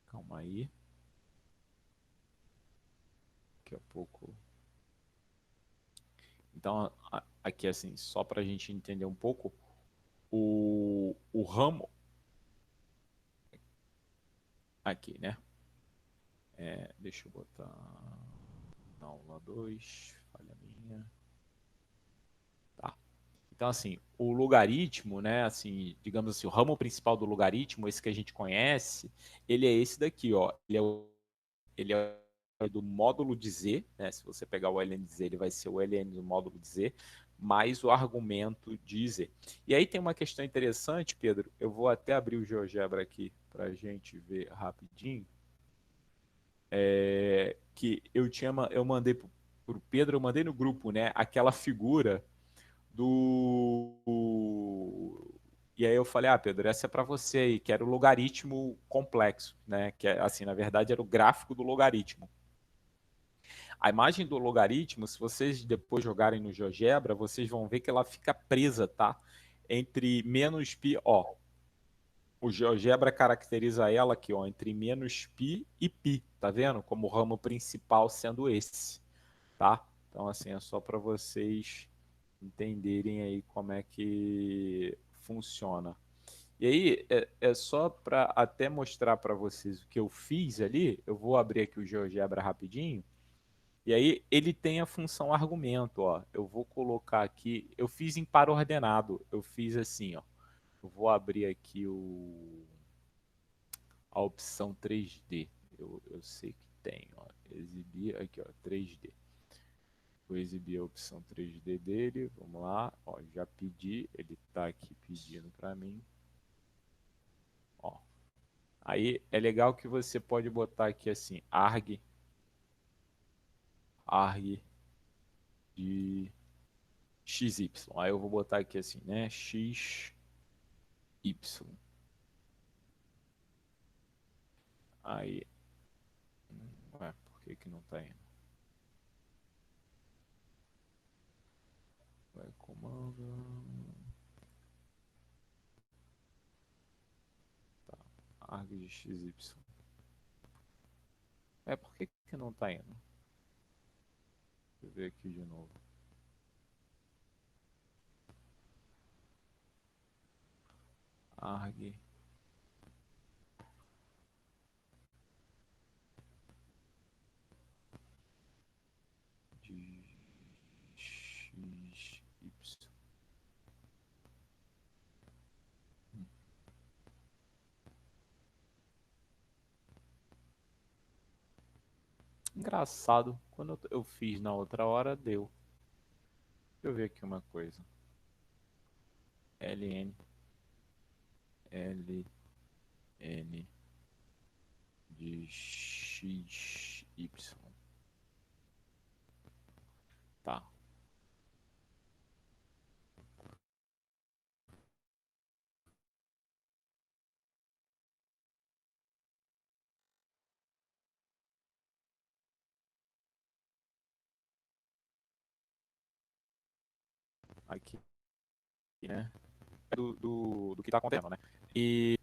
Calma aí. Daqui a pouco. Então, aqui assim, só para a gente entender um pouco, o ramo. Aqui, né? Deixa eu botar. Na aula 2, falha minha. Tá. Então, assim, o logaritmo, né? Assim, digamos assim, o ramo principal do logaritmo, esse que a gente conhece, ele é esse daqui, ó. Ele é do módulo de Z, né? Se você pegar o ln de Z, ele vai ser o ln do módulo de Z, mais o argumento de Z. E aí tem uma questão interessante, Pedro, eu vou até abrir o GeoGebra aqui para a gente ver rapidinho. que eu mandei para o Pedro, eu mandei no grupo, né? Aquela figura do. E aí eu falei, Pedro, essa é para você aí, que era o logaritmo complexo, né? Que assim, na verdade, era o gráfico do logaritmo. A imagem do logaritmo, se vocês depois jogarem no GeoGebra, vocês vão ver que ela fica presa, tá? Entre menos π, ó. O GeoGebra caracteriza ela aqui, ó, entre menos π e π, tá vendo? Como o ramo principal sendo esse, tá? Então, assim, é só para vocês entenderem aí como é que funciona. E aí, é só para até mostrar para vocês o que eu fiz ali, eu vou abrir aqui o GeoGebra rapidinho, e aí ele tem a função argumento, ó. Eu vou colocar aqui, eu fiz em par ordenado, eu fiz assim, ó. Eu vou abrir aqui a opção 3D. Eu sei que tem, ó. Exibir aqui, ó, 3D. Vou exibir a opção 3D dele, vamos lá, ó, já pedi, ele está aqui pedindo para mim. Ó. Aí é legal que você pode botar aqui assim, arg de XY. Aí eu vou botar aqui assim, né? XY. Aí. Ué, por que que não tá indo? Vai comando. Tá. Arg de XY. Por que que não tá indo? Deixa eu ver aqui de novo. Arg de XY. Engraçado, quando eu fiz na outra hora, deu. Deixa eu ver aqui uma coisa. ln ln de XY. Tá. Aqui, né? Do que tá acontecendo, né? E.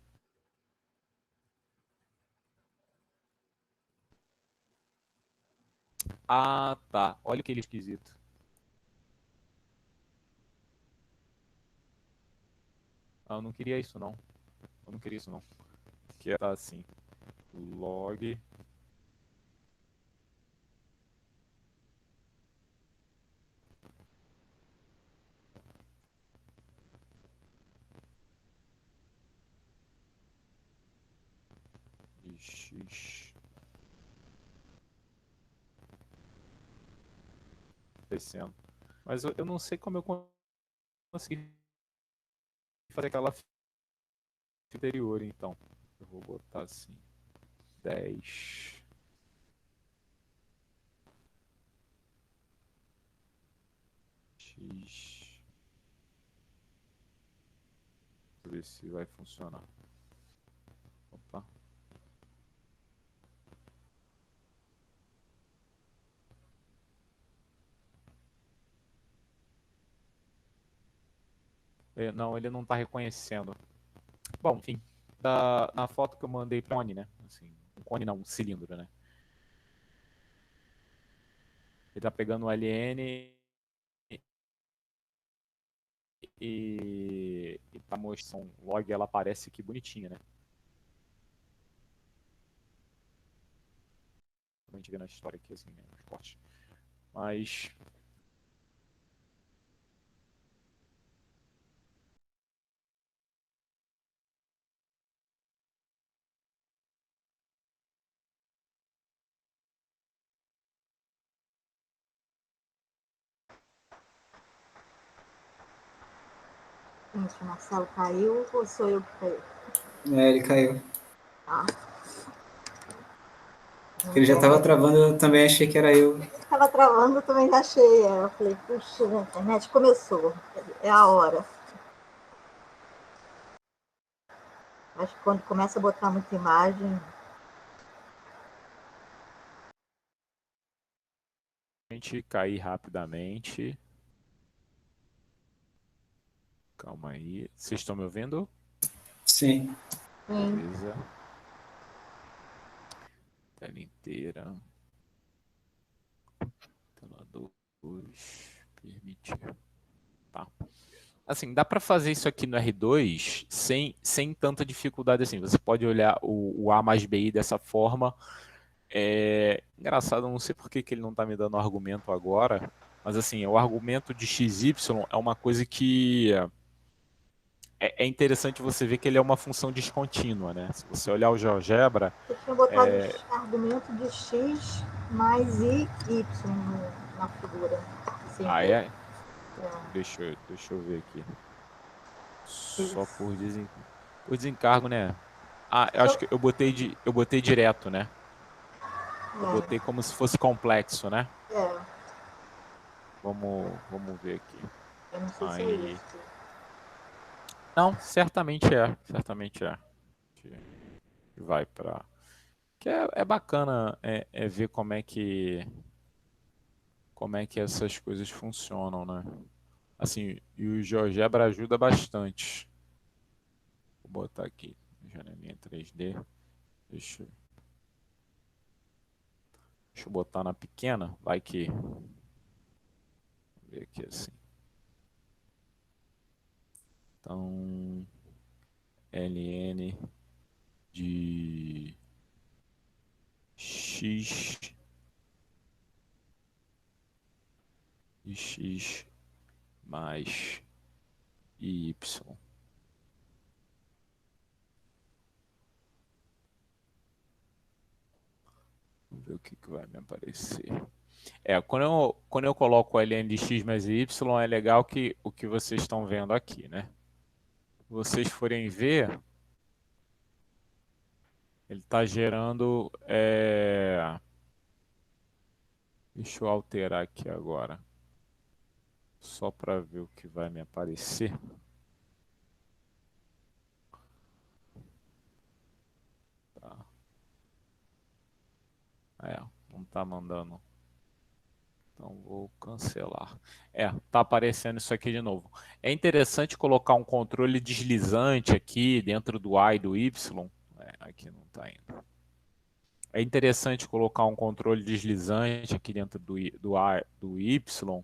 Ah, tá. Olha que ele é esquisito. Ah, eu não queria isso, não. Eu não queria isso, não. Que tá assim. Log. De X. Descendo. Mas eu não sei como eu consegui fazer aquela anterior, então. Eu vou botar assim. 10. X. Ver se vai funcionar. Opa. Não, ele não está reconhecendo. Bom, enfim. Na foto que eu mandei para o cone, né? Assim, um cone não, um cilindro, né? Ele tá pegando o LN e tá mostrando log, ela aparece aqui bonitinha, né? Como a gente vê na história aqui, assim, né? Os cortes. Mas Gente, o Marcelo caiu ou sou eu que caiu? Ele caiu. Tá. Ele já estava travando, eu também achei que era eu. Estava travando, eu também achei. Eu falei, puxa, a internet começou. É a hora. Acho que quando começa a botar muita imagem. A gente cair rapidamente. Calma aí. Vocês estão me ouvindo? Sim. Beleza. Tela inteira. Tela 2. Permitir. Tá. Assim, dá para fazer isso aqui no R2 sem tanta dificuldade assim. Você pode olhar o A mais BI dessa forma. Engraçado, eu não sei por que ele não está me dando argumento agora, mas assim, o argumento de XY é uma coisa que é interessante você ver que ele é uma função descontínua, né? Se você olhar o GeoGebra, Eu tinha botado argumento de x mais i, y na figura. Sim, é? Deixa eu ver aqui. Só por desencargo, né? Eu acho que eu botei direto, né? Eu botei como se fosse complexo, né? Vamos ver aqui. Eu não sei se é Aí, isso. não, certamente é. Que vai para que é bacana ver como é que essas coisas funcionam, né? Assim, e o GeoGebra ajuda bastante. Vou botar aqui, janelinha 3D. Deixa, deixa eu botar na pequena, vai que ver aqui assim. Então, ln de x mais y. Vamos ver o que vai me aparecer. Quando eu coloco ln de x mais y, é legal que o que vocês estão vendo aqui, né? Se vocês forem ver, ele está gerando... Deixa eu alterar aqui agora. Só para ver o que vai me aparecer. Tá. Não está mandando. Então vou cancelar. Tá aparecendo isso aqui de novo. É interessante colocar um controle deslizante aqui dentro do A e do Y. Aqui não está indo. É interessante colocar um controle deslizante aqui dentro do A do Y.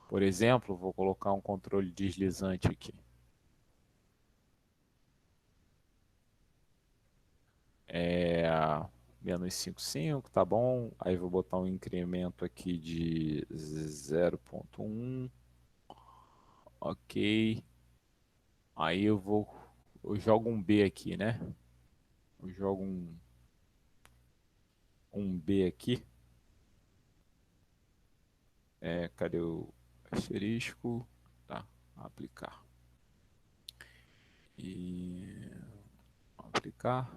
Por exemplo, vou colocar um controle deslizante aqui. Menos 5,5, tá bom. Aí vou botar um incremento aqui de 0,1. Ok. Aí eu jogo um B aqui, né? Eu jogo um B aqui. Cadê o asterisco? Tá, aplicar. E aplicar.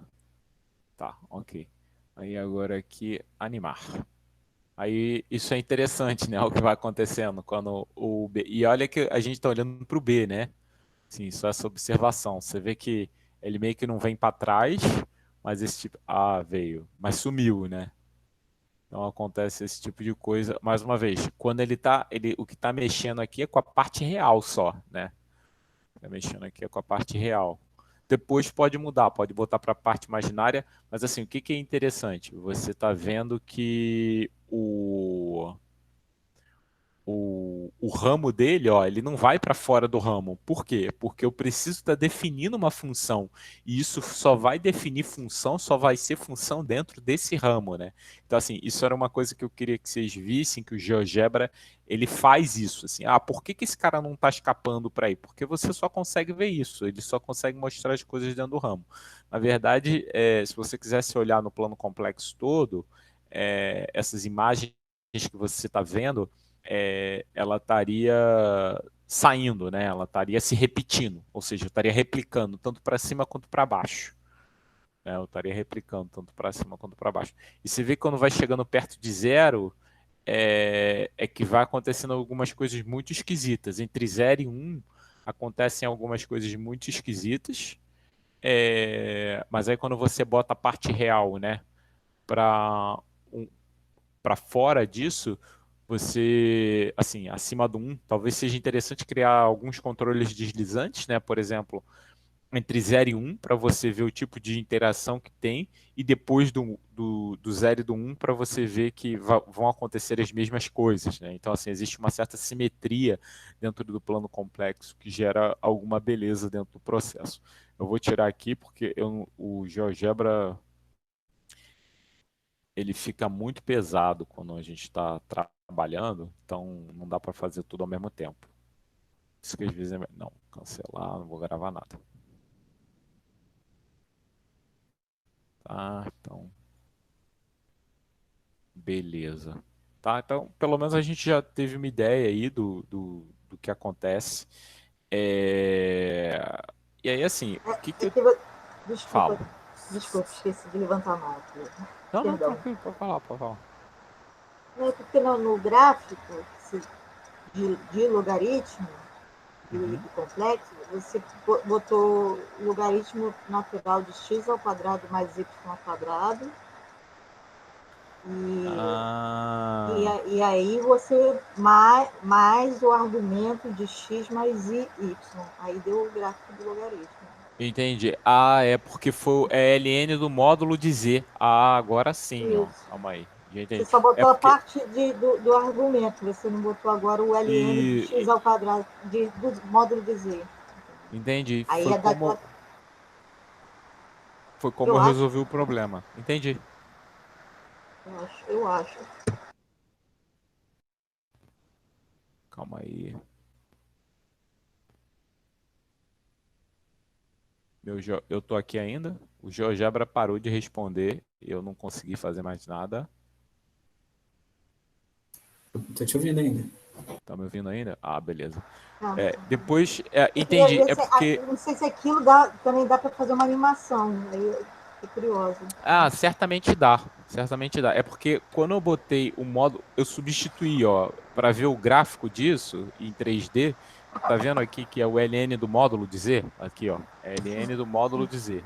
Tá, ok. Aí agora aqui, animar. Aí isso é interessante, né? O que vai acontecendo quando o B... E olha que a gente está olhando para o B, né? Sim, só essa observação. Você vê que ele meio que não vem para trás, mas esse tipo... Ah, veio. Mas sumiu, né? Então acontece esse tipo de coisa. Mais uma vez, quando o que está mexendo aqui é com a parte real só, né? Está mexendo aqui é com a parte real. Depois pode mudar, pode botar para a parte imaginária, mas assim, o que, que é interessante? Você está vendo que o ramo dele, ó, ele não vai para fora do ramo. Por quê? Porque eu preciso estar definindo uma função. E isso só vai definir função, só vai ser função dentro desse ramo, né? Então, assim, isso era uma coisa que eu queria que vocês vissem, que o GeoGebra, ele faz isso. Assim, por que, que esse cara não está escapando para aí? Porque você só consegue ver isso, ele só consegue mostrar as coisas dentro do ramo. Na verdade, se você quisesse olhar no plano complexo todo, essas imagens que você está vendo, ela estaria saindo, né? Ela estaria se repetindo, ou seja, estaria replicando tanto para cima quanto para baixo. né? Eu estaria replicando tanto para cima quanto para baixo. E você vê que quando vai chegando perto de zero, é que vai acontecendo algumas coisas muito esquisitas. Entre 0 e 1 acontecem algumas coisas muito esquisitas, mas aí quando você bota a parte real, né, para um, para fora disso, você, assim, acima do 1, talvez seja interessante criar alguns controles deslizantes, né, por exemplo, entre 0 e 1 para você ver o tipo de interação que tem e depois do 0 e do 1 para você ver que vão acontecer as mesmas coisas, né? Então, assim, existe uma certa simetria dentro do plano complexo que gera alguma beleza dentro do processo. Eu vou tirar aqui porque o GeoGebra ele fica muito pesado quando a gente está trabalhando, então não dá para fazer tudo ao mesmo tempo. Isso que às vezes não, cancelar, não vou gravar nada. Tá, então beleza. Tá, então pelo menos a gente já teve uma ideia aí do que acontece. É, E aí, assim, o que É que eu que, desculpa, falo? desculpa, esqueci de levantar a mão aqui. Não, não, Perdão. tranquilo, pode falar, pode falar. Não, é porque no gráfico de logaritmo Uhum. e complexo, você botou logaritmo natural de x ao quadrado mais y ao quadrado. Ah, E aí você mais o argumento de x mais y. Aí deu o gráfico do logaritmo. entendi. Ah, é porque foi ln do módulo de z. Ah, agora sim, ó. Isso. Calma aí. Já Você entendi. só É botou a porque. parte do argumento, você não botou agora o ln de x E, ao quadrado do módulo de z. entendi. Aí é daquela. Foi como Eu eu acho, resolvi o problema. Entendi. eu acho. Calma aí. Eu tô aqui ainda. O GeoGebra parou de responder. Eu não consegui fazer mais nada. Tô te ouvindo ainda. Tá me ouvindo ainda? Ah, beleza. Tá. Depois, Eu queria entendi. ver É se. porque. Não sei se aquilo também dá para fazer uma animação. Aí eu fiquei curiosa. Ah, certamente dá. Certamente dá. É porque quando eu botei o modo, eu substituí, ó, para ver o gráfico disso em 3D. Tá vendo aqui que é o ln do módulo de z? Aqui, ó. ln do módulo de z.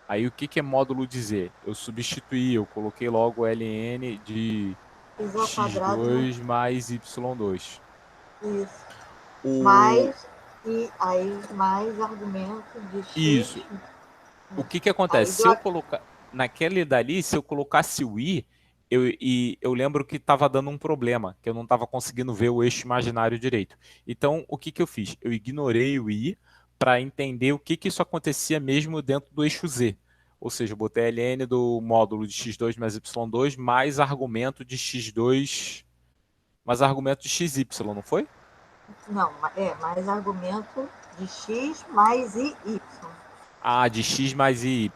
Aí o que é módulo de z? Eu substituí, eu coloquei logo ln de X ao quadrado, x2 mais y2. isso. O, Mais, e aí mais argumento de x. isso. O que acontece? Aí Se deu eu colocar naquele dali, se eu colocasse o i, eu lembro que estava dando um problema, que eu não estava conseguindo ver o eixo imaginário direito. Então, o que eu fiz? Eu ignorei o i para entender o que isso acontecia mesmo dentro do eixo z. Ou seja, eu botei ln do módulo de x2 mais y2 mais argumento de x2 mais argumento de xy, não foi? não, mais argumento de x mais y. Ah, de x mais y.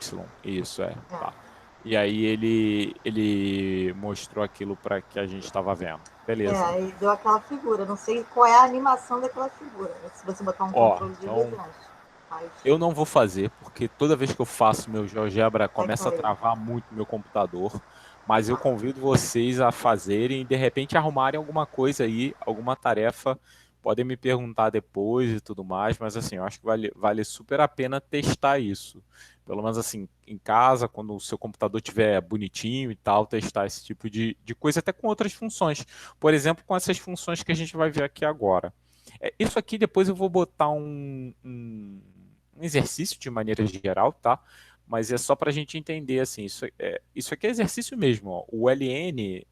Isso, tá. É, E aí ele mostrou aquilo para que a gente estava vendo. Beleza. aí deu aquela figura. Não sei qual é a animação daquela figura. Se você botar um Ó, controle de então desenhos. Mas eu não vou fazer, porque toda vez que eu faço meu GeoGebra vai começa a cair. travar muito meu computador. Mas eu convido vocês a fazerem e de repente arrumarem alguma coisa aí, alguma tarefa. Podem me perguntar depois e tudo mais, mas assim, eu acho que vale super a pena testar isso. Pelo menos assim, em casa, quando o seu computador estiver bonitinho e tal, testar esse tipo de coisa, até com outras funções. Por exemplo, com essas funções que a gente vai ver aqui agora. Isso aqui depois eu vou botar um exercício de maneira geral, tá? Mas é só para a gente entender assim, isso aqui é exercício mesmo. Ó. O LN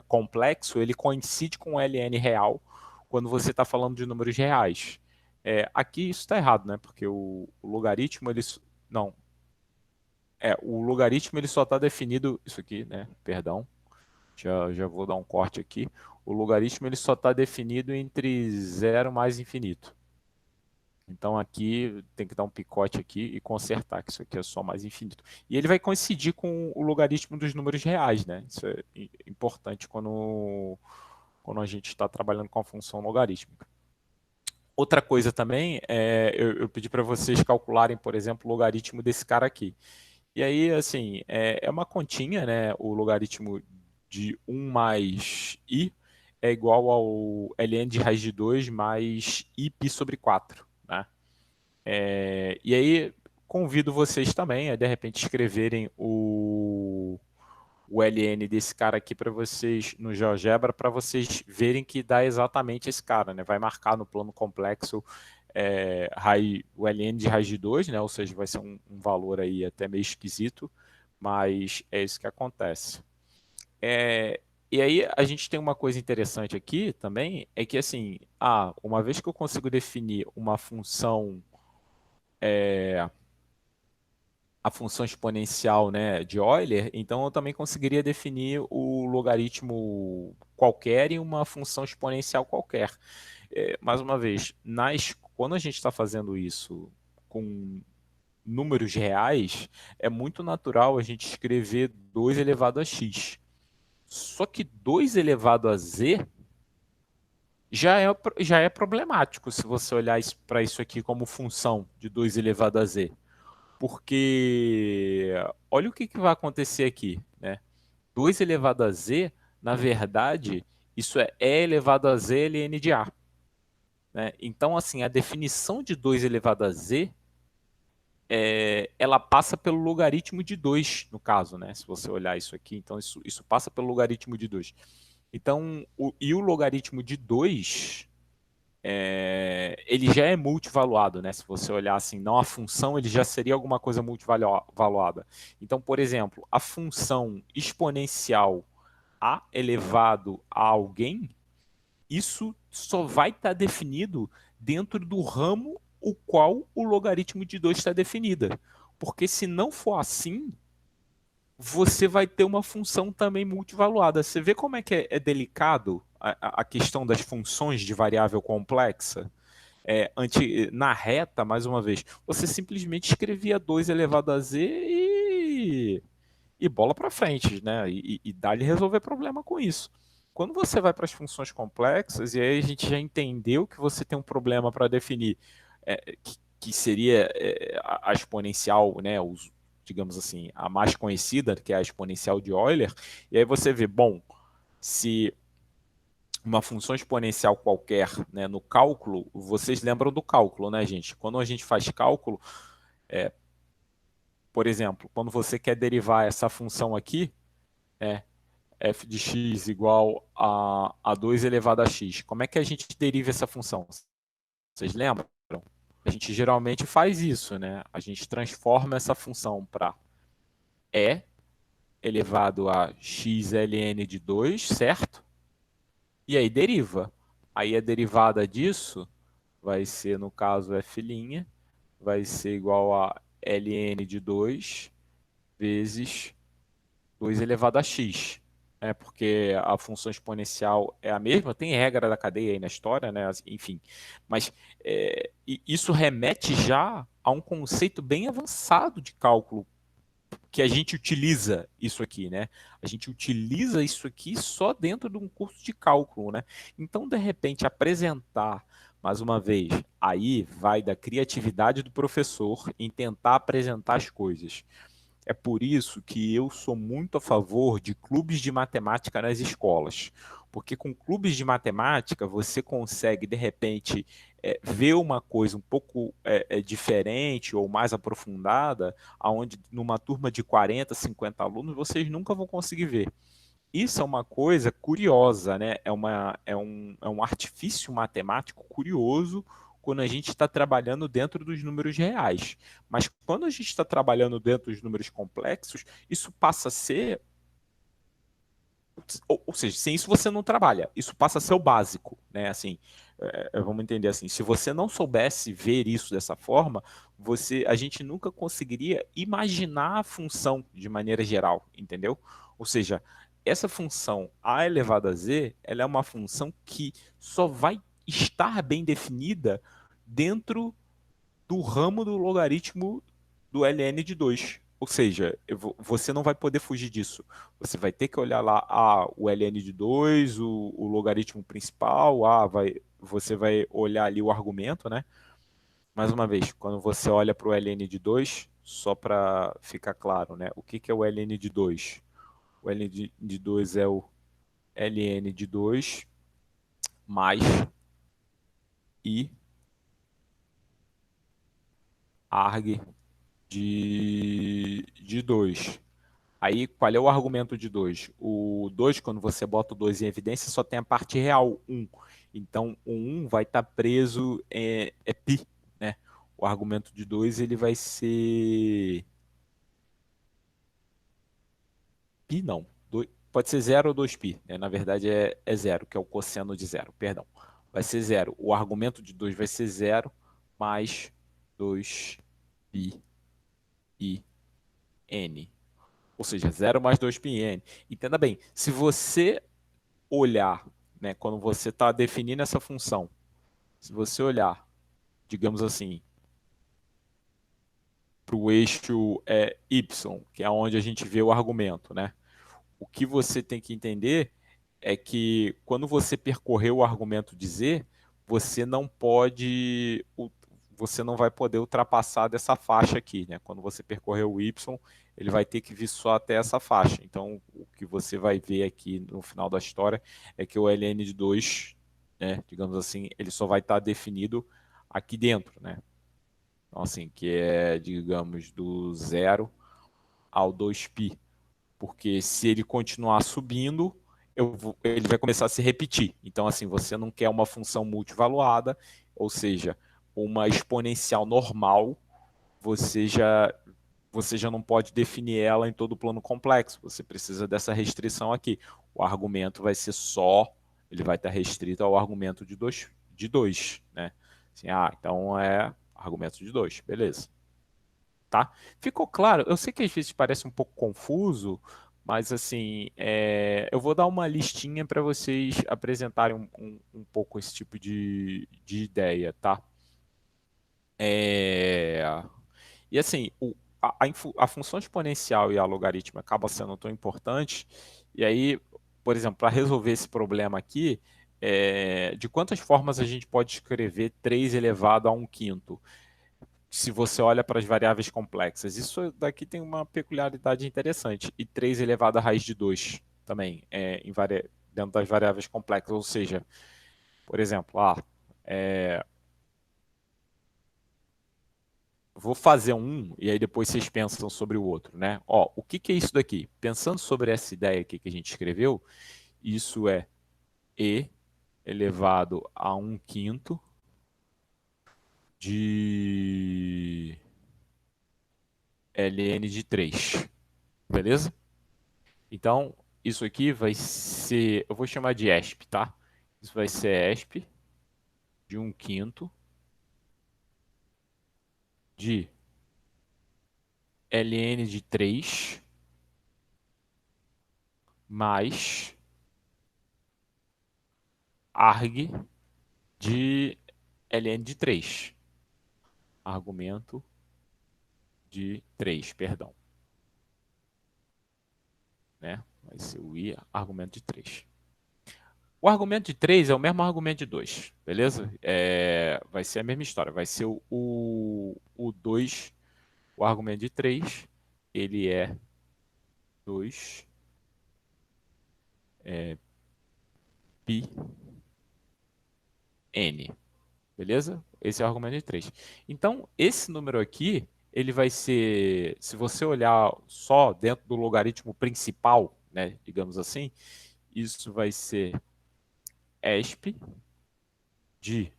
complexo ele coincide com o LN real quando você está falando de números reais. Aqui isso está errado, né? Porque o logaritmo ele não o logaritmo ele só está definido isso aqui, né? Perdão, já vou dar um corte aqui. O logaritmo ele só está definido entre zero mais infinito. Então aqui tem que dar um picote aqui e consertar, que isso aqui é só mais infinito. E ele vai coincidir com o logaritmo dos números reais, né? Isso é importante quando a gente está trabalhando com a função logarítmica. Outra coisa também, eu pedi para vocês calcularem, por exemplo, o logaritmo desse cara aqui. E aí, assim, é uma continha, né? O logaritmo de um mais i é igual ao ln de raiz de 2 mais i π sobre 4, né? E aí, convido vocês também a, de repente, escreverem o ln desse cara aqui para vocês no GeoGebra, para vocês verem que dá exatamente esse cara, né? Vai marcar no plano complexo o ln de raiz de 2, né? Ou seja, vai ser um valor aí até meio esquisito, mas é isso que acontece. E aí a gente tem uma coisa interessante aqui também, é que assim, uma vez que eu consigo definir uma função, a função exponencial, né, de Euler, então eu também conseguiria definir o logaritmo qualquer em uma função exponencial qualquer. Mais uma vez, quando a gente está fazendo isso com números reais, é muito natural a gente escrever 2 elevado a x. Só que 2 elevado a z já é problemático se você olhar para isso aqui como função de 2 elevado a z. Porque olha o que vai acontecer aqui, né? 2 elevado a z, na verdade, isso é e elevado a z ln de a. Né? Então, assim, a definição de 2 elevado a z, ela passa pelo logaritmo de 2, no caso, né? Se você olhar isso aqui, então isso passa pelo logaritmo de 2. Então, o logaritmo de 2, ele já é multivaluado, né? Se você olhar assim, não a função, ele já seria alguma coisa multivaluada. Então, por exemplo, a função exponencial a elevado a alguém, isso só vai estar definido dentro do ramo o qual o logaritmo de 2 está definida. Porque se não for assim, você vai ter uma função também multivaluada. Você vê como é que é delicado a questão das funções de variável complexa? Na reta, mais uma vez, você simplesmente escrevia 2 elevado a z e bola para frente, né? E dá-lhe resolver problema com isso. Quando você vai para as funções complexas, e aí a gente já entendeu que você tem um problema para definir, que seria a exponencial, né? Digamos assim, a mais conhecida, que é a exponencial de Euler, e aí você vê, bom, se uma função exponencial qualquer, né, no cálculo, vocês lembram do cálculo, né, gente? Quando a gente faz cálculo, por exemplo, quando você quer derivar essa função aqui, f de x igual a 2 elevado a x, como é que a gente deriva essa função? Vocês lembram? A gente geralmente faz isso, né? A gente transforma essa função para e elevado a x ln de 2, certo? E aí deriva. Aí a derivada disso vai ser, no caso, f', vai ser igual a ln de 2 vezes 2 elevado a x. Porque a função exponencial é a mesma, tem regra da cadeia aí na história, né? Enfim. Mas isso remete já a um conceito bem avançado de cálculo, que a gente utiliza isso aqui, né? A gente utiliza isso aqui só dentro de um curso de cálculo, né? Então, de repente, apresentar, mais uma vez, aí vai da criatividade do professor em tentar apresentar as coisas. É por isso que eu sou muito a favor de clubes de matemática nas escolas, porque com clubes de matemática você consegue, de repente, ver uma coisa um pouco diferente ou mais aprofundada, aonde numa turma de 40, 50 alunos vocês nunca vão conseguir ver. Isso é uma coisa curiosa, né? É um artifício matemático curioso quando a gente está trabalhando dentro dos números reais. Mas quando a gente está trabalhando dentro dos números complexos, isso passa a ser. Ou seja, sem isso você não trabalha. Isso passa a ser o básico, né? Assim, vamos entender assim. Se você não soubesse ver isso dessa forma, a gente nunca conseguiria imaginar a função de maneira geral, entendeu? Ou seja, essa função a elevado a z, ela é uma função que só vai estar bem definida dentro do ramo do logaritmo do ln de 2. Ou seja, você não vai poder fugir disso. Você vai ter que olhar lá o ln de 2, o logaritmo principal, você vai olhar ali o argumento, né? mais uma vez, quando você olha para o ln de 2, só para ficar claro, né? O que, que é o ln de 2? O ln de 2 é o ln de 2 mais I arg de 2. Aí, qual é o argumento de 2? O 2, quando você bota o 2 em evidência, só tem a parte real, 1. Então, o 1 vai estar preso, é π, né? O argumento de 2 ele vai ser... π não. Pode ser 0 ou 2π, né? Na verdade, é 0, que é o cosseno de 0, perdão. Vai ser 0. O argumento de 2 vai ser 0 mais 2π e n. Ou seja, 0 mais 2πn. Entenda bem, se você olhar, né, quando você está definindo essa função, se você olhar, digamos assim, para o eixo y, que é onde a gente vê o argumento, né? O que você tem que entender é que quando você percorrer o argumento de z, você não pode, você não vai poder ultrapassar dessa faixa aqui, né? Quando você percorrer o y, ele vai ter que vir só até essa faixa. Então, o que você vai ver aqui no final da história é que o ln de 2, né, digamos assim, ele só vai estar definido aqui dentro, né? Então, assim, que é, digamos, do 0 ao 2π. Porque se ele continuar subindo, ele vai começar a se repetir. Então, assim, você não quer uma função multivaluada, ou seja, uma exponencial normal, você já, você já não pode definir ela em todo o plano complexo. Você precisa dessa restrição aqui. O argumento vai ser só, ele vai estar restrito ao argumento de dois, né? Assim, então é argumento de 2, beleza. Tá? Ficou claro? Eu sei que às vezes parece um pouco confuso, mas assim, eu vou dar uma listinha para vocês apresentarem um pouco esse tipo de ideia, tá? É, E assim, a função exponencial e a logaritmo acabam sendo tão importantes, e aí, por exemplo, para resolver esse problema aqui, de quantas formas a gente pode escrever 3 elevado a 1/5? Se você olha para as variáveis complexas. Isso daqui tem uma peculiaridade interessante. E 3 elevado à raiz de 2 também, dentro das variáveis complexas. Ou seja, por exemplo, vou fazer um e aí depois vocês pensam sobre o outro, né? O que, que é isso daqui? Pensando sobre essa ideia aqui que a gente escreveu, isso é e elevado a 1/5 de ln de 3, beleza? Então, isso aqui vai ser, eu vou chamar de ESP, tá? Isso vai ser ESP de 1/5 de ln de 3 mais arg de ln de 3. Argumento de 3, perdão. Né? Vai ser o I, argumento de 3. O argumento de 3 é o mesmo argumento de 2, beleza? Vai ser a mesma história. Vai ser o 2, o argumento de 3, ele é 2 pi n, beleza? Esse é o argumento de 3. Então, esse número aqui, ele vai ser, se você olhar só dentro do logaritmo principal, né, digamos assim, isso vai ser ESP de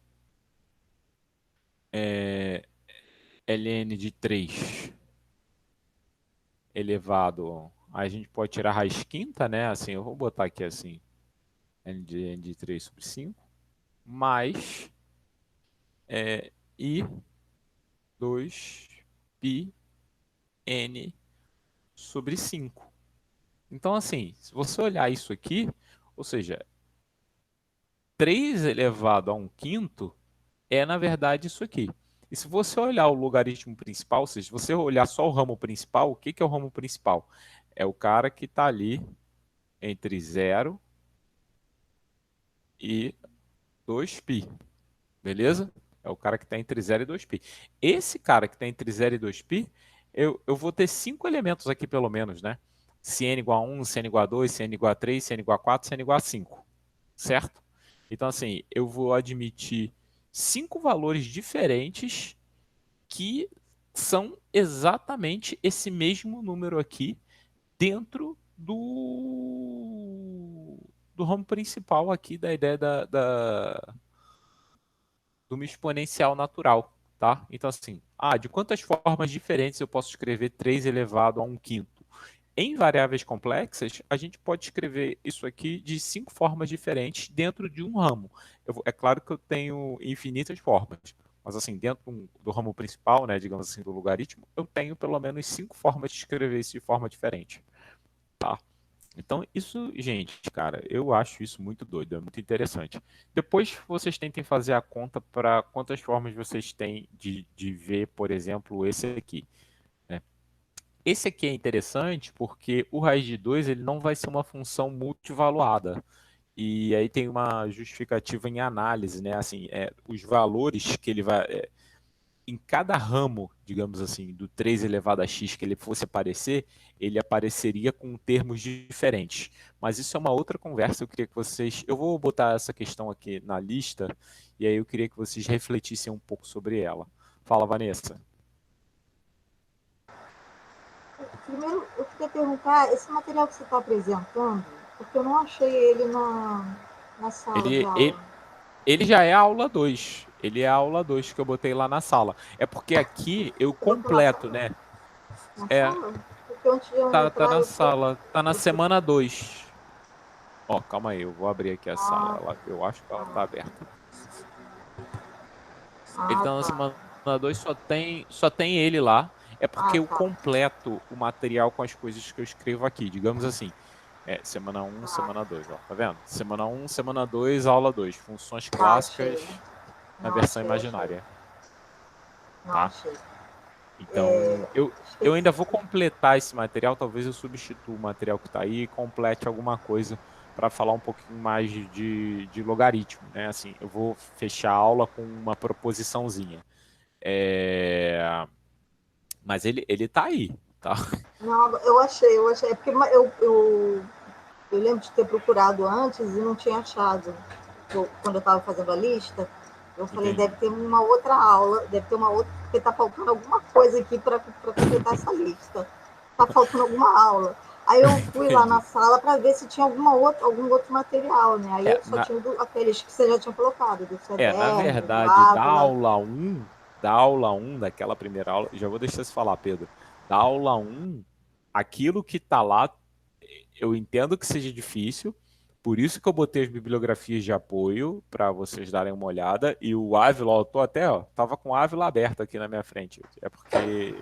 ln de 3 elevado, aí a gente pode tirar a raiz quinta, né? Assim, eu vou botar aqui assim, n de 3 sobre 5, mais i 2 pi n sobre 5. Então, assim, se você olhar isso aqui, ou seja, 3 elevado a 1/5 é, na verdade, isso aqui. E se você olhar o logaritmo principal, ou seja, se você olhar só o ramo principal, o que, que é o ramo principal? É o cara que está ali entre 0 e 2π, beleza? É o cara que está entre 0 e 2π. Esse cara que está entre 0 e 2π, eu vou ter 5 elementos aqui pelo menos, né? Se n igual a 1, se n igual a 2, se n igual a 3, se n igual a 4, se n igual a 5. Certo? Então, assim, eu vou admitir 5 valores diferentes que são exatamente esse mesmo número aqui dentro do ramo principal aqui da ideia de uma exponencial natural, tá? Então, assim, de quantas formas diferentes eu posso escrever 3 elevado a 1/5? Em variáveis complexas, a gente pode escrever isso aqui de 5 formas diferentes dentro de um ramo. É claro que eu tenho infinitas formas, mas assim, dentro do ramo principal, né, digamos assim, do logaritmo, eu tenho pelo menos 5 formas de escrever isso de forma diferente, tá? Então, isso, gente, cara, eu acho isso muito doido, é muito interessante. Depois vocês tentem fazer a conta para quantas formas vocês têm de ver, por exemplo, esse aqui, né? Esse aqui é interessante porque o raiz de 2 ele não vai ser uma função multivaluada. E aí tem uma justificativa em análise, né? Assim, os valores que ele vai... em cada ramo, digamos assim, do 3 elevado a x que ele fosse aparecer, ele apareceria com termos diferentes. Mas isso é uma outra conversa, eu queria que vocês... Eu vou botar essa questão aqui na lista, e aí eu queria que vocês refletissem um pouco sobre ela. Fala, Vanessa. Primeiro, eu queria perguntar, esse material que você está apresentando, porque eu não achei ele na sala de aula. Ele já é a aula 2. Ele é a aula 2 que eu botei lá na sala. É porque aqui eu completo, né? Na sala? Porque antes de eu Tá entrar, na sala. Tá na semana 2. Ó, calma aí, eu vou abrir aqui a sala. Eu acho que ela tá aberta. Ele tá na semana 2, só tem ele lá. É porque eu completo o material com as coisas que eu escrevo aqui. Digamos assim, semana 1, semana 2, ó, tá vendo? Semana 1, semana 2, aula 2. Funções clássicas na versão imaginária. Tá? Então, eu ainda vou completar esse material, talvez eu substitua o material que está aí e complete alguma coisa para falar um pouquinho mais de logaritmo, né? Assim, eu vou fechar a aula com uma proposiçãozinha. Mas ele tá aí, tá? Não, eu achei, é porque eu lembro de ter procurado antes e não tinha achado. Quando eu estava fazendo a lista, eu falei, deve ter uma outra aula, deve ter uma outra, porque está faltando alguma coisa aqui para completar essa lista. Está faltando alguma aula. Aí eu fui lá na sala para ver se tinha algum outro material, né? Aí eu só tinha aqueles que você já tinha colocado, do CDR, na verdade, da aula 1, daquela primeira aula, já vou deixar você falar, Pedro. Da aula 1, aquilo que está lá, eu entendo que seja difícil, por isso que eu botei as bibliografias de apoio para vocês darem uma olhada. E o Ávila, eu tô até, tava com o Ávila aberto aqui na minha frente. É porque...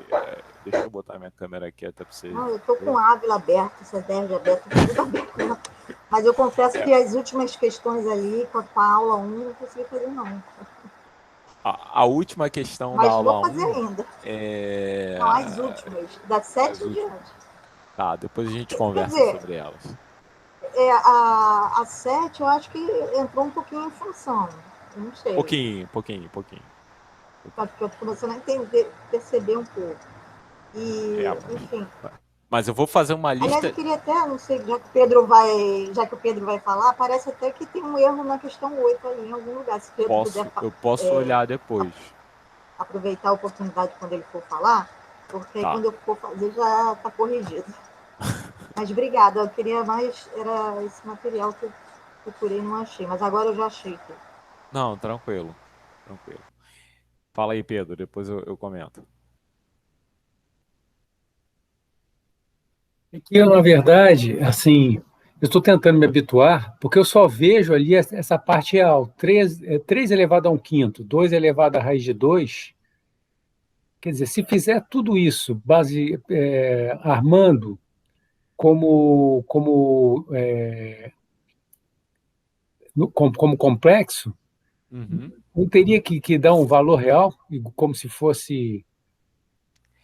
deixa eu botar minha câmera aqui até para vocês. Não, eu tô com o Ávila aberto, CDR aberto, tudo aberto. Mas eu confesso que as últimas questões ali, com a aula 1, não consegui fazer, não. A última questão da aula 1... Mas vou fazer ainda. Não, as últimas, das 7 em diante. Tá, depois a gente conversa sobre elas. A 7 eu acho que entrou um pouquinho em função. Eu não sei. Pouquinho. Porque eu tô começando a entender, perceber um pouco. E, enfim. Mas eu vou fazer uma lista... Aliás, eu queria até, não sei, já que o Pedro vai falar, parece até que tem um erro na questão 8 ali em algum lugar. Se Pedro eu posso olhar depois. Aproveitar a oportunidade quando ele for falar, porque aí quando eu for fazer já está corrigido. Mas obrigada, eu queria mais, era esse material que eu procurei e não achei, mas agora eu já achei. Não, tranquilo. Fala aí, Pedro, depois eu comento. Aqui, na verdade, assim, eu estou tentando me habituar, porque eu só vejo ali essa parte real, 3 elevado a 1/5, 2 elevado a raiz de 2. Quer dizer, se fizer tudo isso, armando como complexo, não teria que dar um valor real, como se fosse...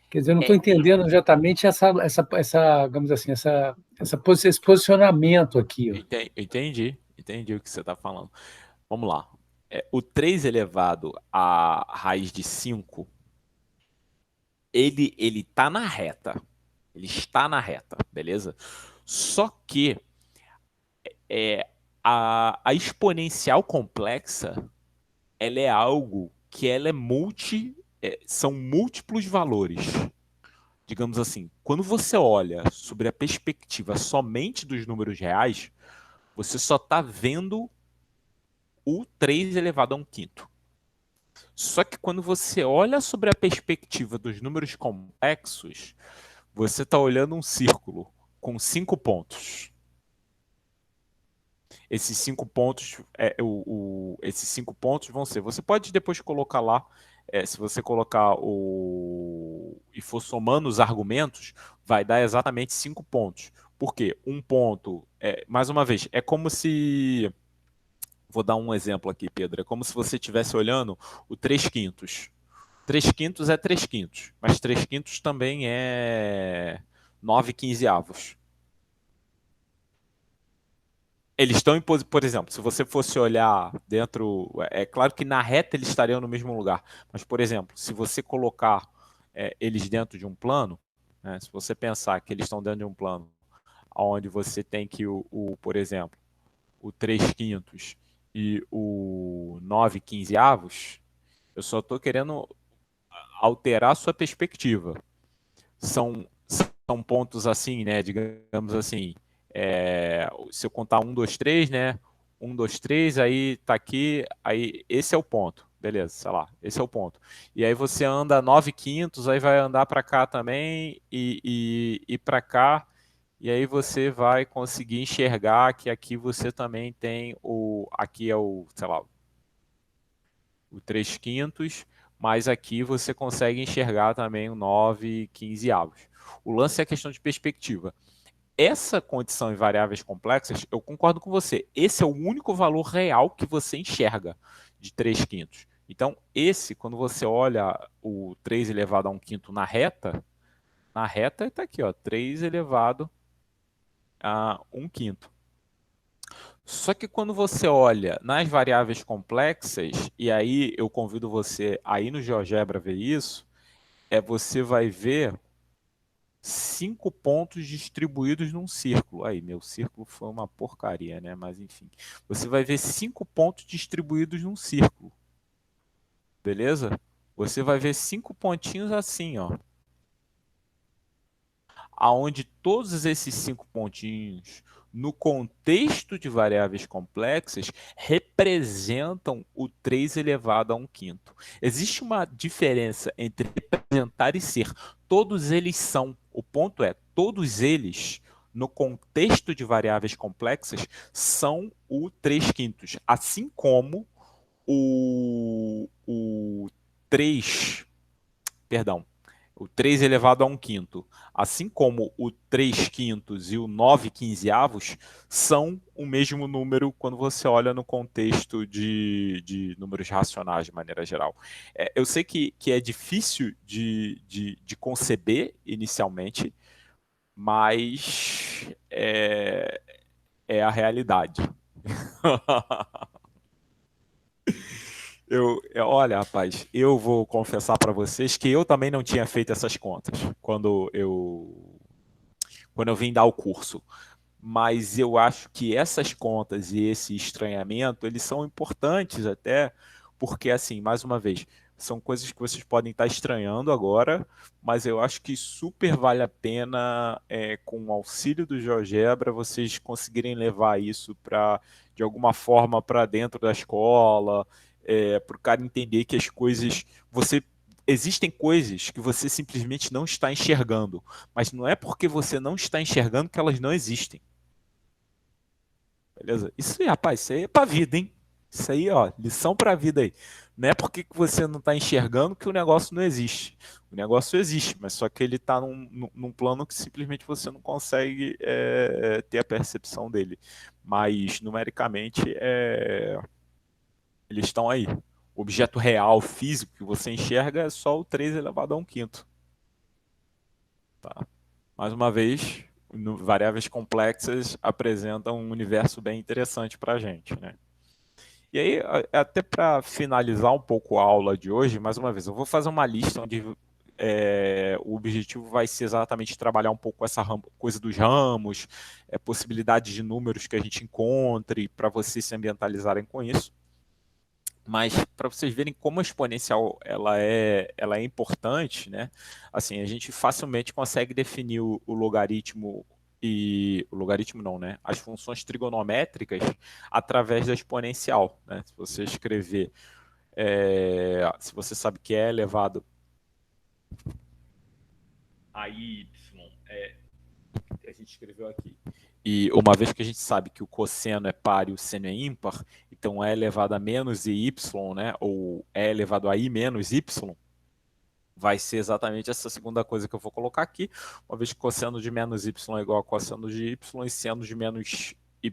Quer dizer, eu não estou entendendo exatamente digamos assim, esse posicionamento aqui. Entendi o que você está falando. Vamos lá. o 3 elevado à raiz de 5, ele está na reta. Ele está na reta, beleza? Só que a exponencial complexa, ela é algo que ela são múltiplos valores. Digamos assim, quando você olha sobre a perspectiva somente dos números reais, você só está vendo o 3 elevado a um quinto. Só que quando você olha sobre a perspectiva dos números complexos, você está olhando um círculo com 5 pontos. Esses 5 pontos, esses 5 pontos vão ser. Você pode depois colocar lá, se você colocar e for somando os argumentos, vai dar exatamente 5 pontos. Por quê? Um ponto, mais uma vez, é como se. Vou dar um exemplo aqui, Pedro. É como se você estivesse olhando o 3 quintos. 3 quintos é 3 quintos, mas 3 quintos também é 9 quinzeavos. Eles estão em posição, por exemplo, se você fosse olhar dentro, é claro que na reta eles estariam no mesmo lugar, mas, por exemplo, se você colocar eles dentro de um plano, né, se você pensar que eles estão dentro de um plano, onde você tem que, por exemplo, o 3 quintos e o 9 quinzeavos, eu só estou querendo alterar a sua perspectiva. São pontos assim, né? Digamos assim, se eu contar 1, 2, 3, né? 1, 2, 3, aí tá aqui, aí esse é o ponto. Beleza, sei lá, esse é o ponto. E aí você anda 9 quintos, aí vai andar para cá também e para cá, e aí você vai conseguir enxergar que aqui você também tem aqui é o, sei lá, o 3 quintos, mas aqui você consegue enxergar também o 9 quinzeavos. O lance é a questão de perspectiva. Essa condição em variáveis complexas, eu concordo com você, esse é o único valor real que você enxerga de 3 quintos. Então, quando você olha o 3 elevado a 1 quinto na reta está aqui, ó, 3 elevado a 1 quinto. Só que quando você olha nas variáveis complexas, e aí eu convido você a ir no GeoGebra ver isso, você vai ver 5 pontos distribuídos num círculo. Aí, meu círculo foi uma porcaria, né? Mas enfim. Você vai ver 5 pontos distribuídos num círculo. Beleza? Você vai ver 5 pontinhos assim, ó. Aonde todos esses 5 pontinhos, no contexto de variáveis complexas, representam o 3 elevado a 1 quinto. Existe uma diferença entre representar e ser. Todos eles são. O ponto é, todos eles, no contexto de variáveis complexas, são o 3 quintos. Assim como o 3, perdão, o 3 elevado a 1 quinto, assim como o 3 quintos e o 9 quinzeavos, são o mesmo número quando você olha no contexto de números racionais, de maneira geral. Eu sei que é difícil de conceber inicialmente, mas é a realidade. Olha, rapaz, eu vou confessar para vocês que eu também não tinha feito essas contas quando eu vim dar o curso. Mas eu acho que essas contas e esse estranhamento, eles são importantes até, porque, assim, mais uma vez, são coisas que vocês podem estar estranhando agora, mas eu acho que super vale a pena, com o auxílio do GeoGebra, vocês conseguirem levar isso de alguma forma para dentro da escola, para o cara entender que as coisas. Existem coisas que você simplesmente não está enxergando, mas não é porque você não está enxergando que elas não existem. Beleza? Isso aí, rapaz, isso aí é pra vida, hein? Isso aí, ó, lição pra vida aí. Não é porque que você não tá enxergando que o negócio não existe. O negócio existe, mas só que ele tá num plano que simplesmente você não consegue ter a percepção dele. Mas, numericamente, eles estão aí. O objeto real, físico, que você enxerga é só o 3 elevado a 1 quinto. Tá? Mais uma vez, variáveis complexas apresentam um universo bem interessante para a gente, né? E aí, até para finalizar um pouco a aula de hoje, mais uma vez, eu vou fazer uma lista onde o objetivo vai ser exatamente trabalhar um pouco essa coisa dos ramos, possibilidades de números que a gente encontre, para vocês se ambientalizarem com isso. Mas para vocês verem como a exponencial ela é importante, né? Assim, a gente facilmente consegue definir o logaritmo e o logaritmo não, né? As funções trigonométricas através da exponencial, né? Se você escrever, se você sabe que é elevado a y, a gente escreveu aqui. E uma vez que a gente sabe que o cosseno é par e o seno é ímpar, então é elevado a menos y, né? Ou é elevado a i menos y, vai ser exatamente essa segunda coisa que eu vou colocar aqui, uma vez que cosseno de menos y é igual a cosseno de y e seno de menos y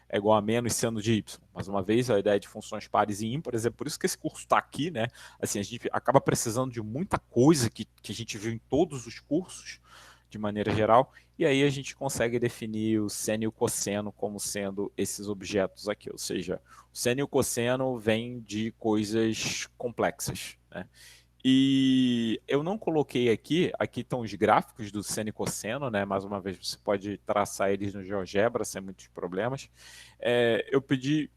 é igual a menos seno de y. Mais uma vez, a ideia de funções pares e ímpares, é por isso que esse curso está aqui, né? Assim, a gente acaba precisando de muita coisa que a gente viu em todos os cursos, de maneira geral, e aí a gente consegue definir o seno e o cosseno como sendo esses objetos aqui, ou seja, o seno e o cosseno vêm de coisas complexas, né? E eu não coloquei aqui estão os gráficos do seno e cosseno, né? Mais uma vez, você pode traçar eles no GeoGebra sem muitos problemas. Eu pedi,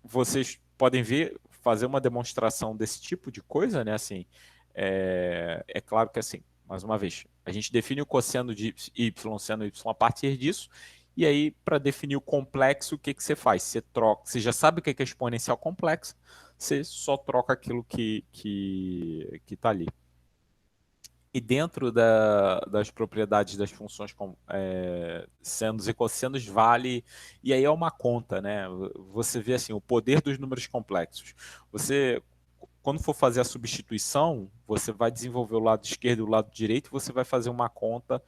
vocês podem ver, fazer uma demonstração desse tipo de coisa, né? Assim, é claro que assim, mais uma vez, a gente define o cosseno de y, seno y a partir disso, e aí, para definir o complexo, o que, que você faz? Você troca, você já sabe o que é exponencial complexa, você só troca aquilo que está ali. E dentro das propriedades das funções com senos e cossenos vale, e aí é uma conta, né? Você vê assim, o poder dos números complexos. Você, quando for fazer a substituição, você vai desenvolver o lado esquerdo e o lado direito, você vai fazer uma conta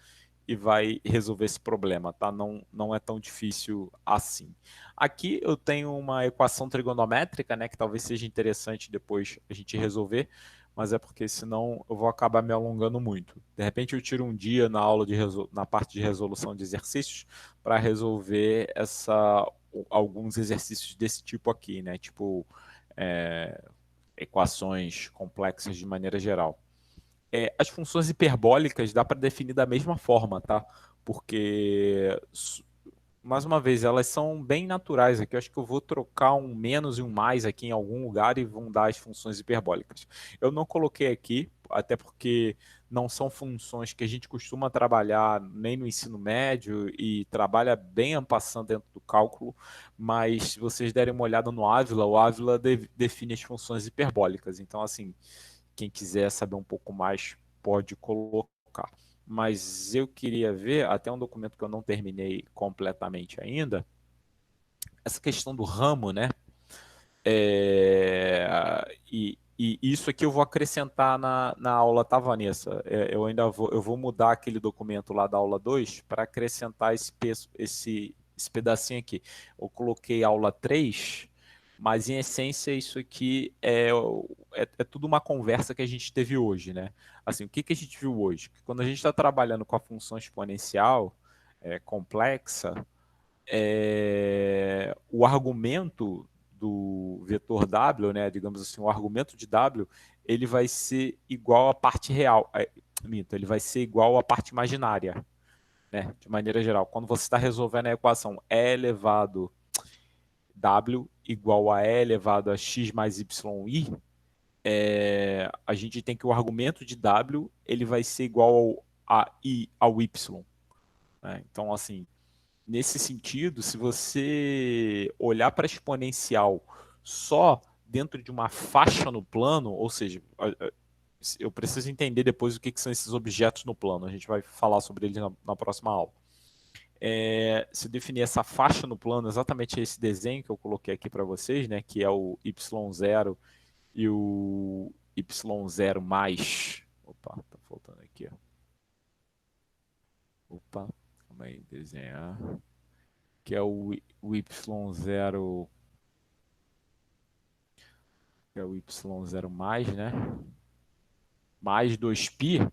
e vai resolver esse problema, tá? Não é tão difícil assim. Aqui eu tenho uma equação trigonométrica, né, que talvez seja interessante depois a gente resolver, mas é porque senão eu vou acabar me alongando muito. De repente eu tiro um dia na aula na parte de resolução de exercícios para resolver alguns exercícios desse tipo aqui, né? Tipo equações complexas de maneira geral. As funções hiperbólicas dá para definir da mesma forma, tá? Porque, mais uma vez, elas são bem naturais aqui. Eu acho que eu vou trocar um menos e um mais aqui em algum lugar e vão dar as funções hiperbólicas. Eu não coloquei aqui, até porque não são funções que a gente costuma trabalhar nem no ensino médio e trabalha bem ampassando dentro do cálculo, mas se vocês derem uma olhada no Ávila, o Ávila define as funções hiperbólicas. Então, assim, quem quiser saber um pouco mais pode colocar. Mas eu queria ver, até um documento que eu não terminei completamente ainda, essa questão do ramo, né? E isso aqui eu vou acrescentar na aula, tá, Vanessa? Eu vou mudar aquele documento lá da aula 2 para acrescentar esse pedacinho aqui. Eu coloquei aula 3, mas em essência isso aqui é tudo uma conversa que a gente teve hoje, né? Assim, o que a gente viu hoje? Que quando a gente está trabalhando com a função exponencial complexa, o argumento do vetor W, né, digamos assim, o argumento de W, ele vai ser igual à parte real, ele vai ser igual à parte imaginária, né, de maneira geral. Quando você está resolvendo a equação E elevado W igual a E elevado a x mais y, a gente tem que o argumento de W ele vai ser igual ao y. Né? Então, assim, nesse sentido, se você olhar para a exponencial só dentro de uma faixa no plano, ou seja, eu preciso entender depois o que são esses objetos no plano, a gente vai falar sobre eles na próxima aula. Se definir essa faixa no plano, exatamente esse desenho que eu coloquei aqui para vocês, né, que é o y0 e o y0 mais... Opa, tá faltando aqui, ó. Opa, calma aí, desenhar... que é o y0, que é o y0 mais, né? Mais 2π,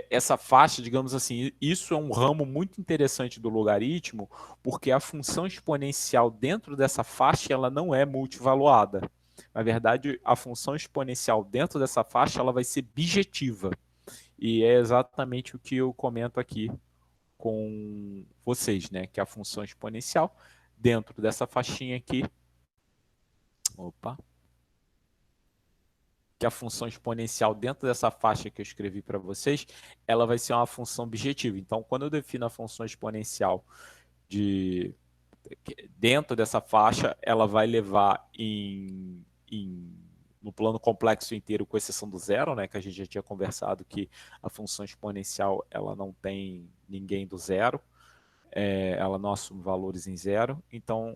essa faixa, digamos assim, isso é um ramo muito interessante do logaritmo, porque a função exponencial dentro dessa faixa ela não é multivaluada. Na verdade, a função exponencial dentro dessa faixa ela vai ser bijetiva. E é exatamente o que eu comento aqui com vocês, né? Que a função exponencial dentro dessa faixinha aqui, opa, que a função exponencial dentro dessa faixa que eu escrevi para vocês, ela vai ser uma função objetiva. Então, quando eu defino a função exponencial de dentro dessa faixa, ela vai levar no plano complexo inteiro, com exceção do zero, né, que a gente já tinha conversado que a função exponencial ela não tem ninguém do zero, ela não assume valores em zero, então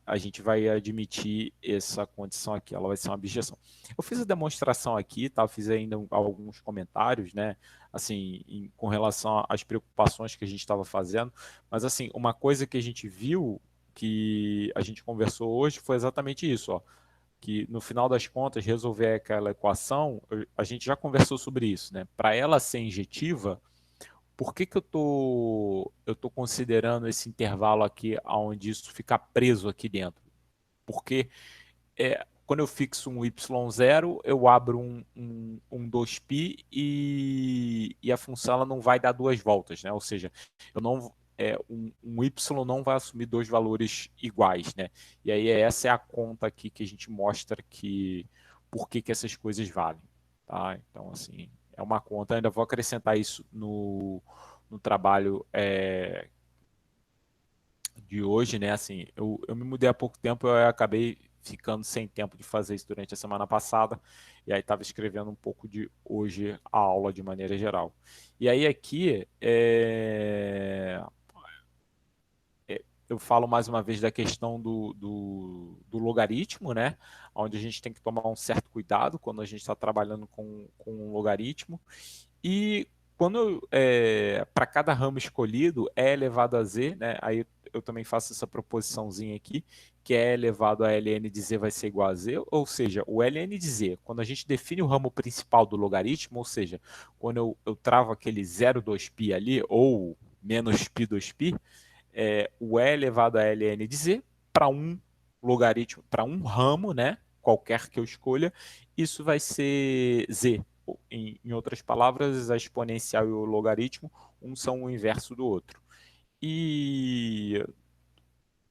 a gente vai admitir essa condição aqui, ela vai ser uma objeção. Eu fiz a demonstração aqui, tá? Fiz ainda alguns comentários, né? Assim, com relação às preocupações que a gente estava fazendo, mas assim, uma coisa que a gente viu, que a gente conversou hoje, foi exatamente isso, ó, que no final das contas, resolver aquela equação, a gente já conversou sobre isso, né? Para ela ser injetiva, por que eu tô considerando esse intervalo aqui onde isso fica preso aqui dentro? Porque quando eu fixo um y0, eu abro um 2π e a função ela não vai dar duas voltas, né? Ou seja, eu não, um y não vai assumir dois valores iguais, né? E aí essa é a conta aqui que a gente mostra que por que essas coisas valem, tá? Então, assim, é uma conta, ainda vou acrescentar isso no trabalho de hoje, né? Assim, eu me mudei há pouco tempo, eu acabei ficando sem tempo de fazer isso durante a semana passada, e aí estava escrevendo um pouco de hoje a aula de maneira geral. E aí aqui eu falo mais uma vez da questão do logaritmo, né? Onde a gente tem que tomar um certo cuidado quando a gente está trabalhando com um logaritmo. E quando para cada ramo escolhido é elevado a z, né? Aí eu também faço essa proposiçãozinha aqui, que é elevado a ln de z vai ser igual a z, ou seja, o ln de z, quando a gente define o ramo principal do logaritmo, ou seja, quando eu travo aquele 0,2π ali, ou menos π 2π, o e elevado a ln de z para um logaritmo, para um ramo, né? Qualquer que eu escolha, isso vai ser z. Em outras palavras, a exponencial e o logaritmo, um são o inverso do outro. E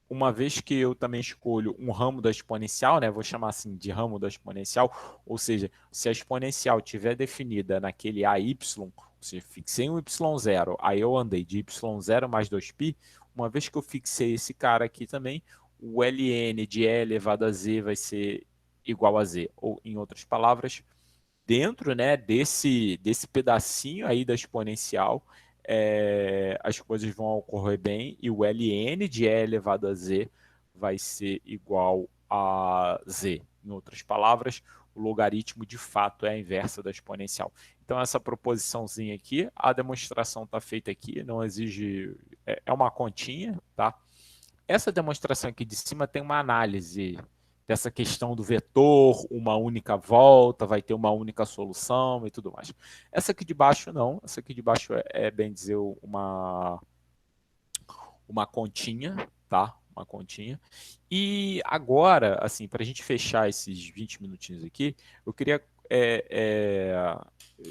uma vez que eu também escolho um ramo da exponencial, né, vou chamar assim de ramo da exponencial, ou seja, se a exponencial estiver definida naquele AY, ou seja, fixei um y0, aí eu andei de y0 mais 2π, uma vez que eu fixei esse cara aqui também, o ln de e elevado a z vai ser igual a z, ou em outras palavras, dentro, né, desse pedacinho aí da exponencial, as coisas vão ocorrer bem e o ln de e elevado a z vai ser igual a z. Em outras palavras, o logaritmo de fato é a inversa da exponencial. Então, essa proposiçãozinha aqui, a demonstração está feita aqui, não exige... É uma continha, tá? Essa demonstração aqui de cima tem uma análise dessa questão do vetor, uma única volta, vai ter uma única solução e tudo mais. Essa aqui de baixo não, essa aqui de baixo bem dizer, uma continha, tá? Uma continha. E agora, assim, para a gente fechar esses 20 minutinhos aqui, eu queria...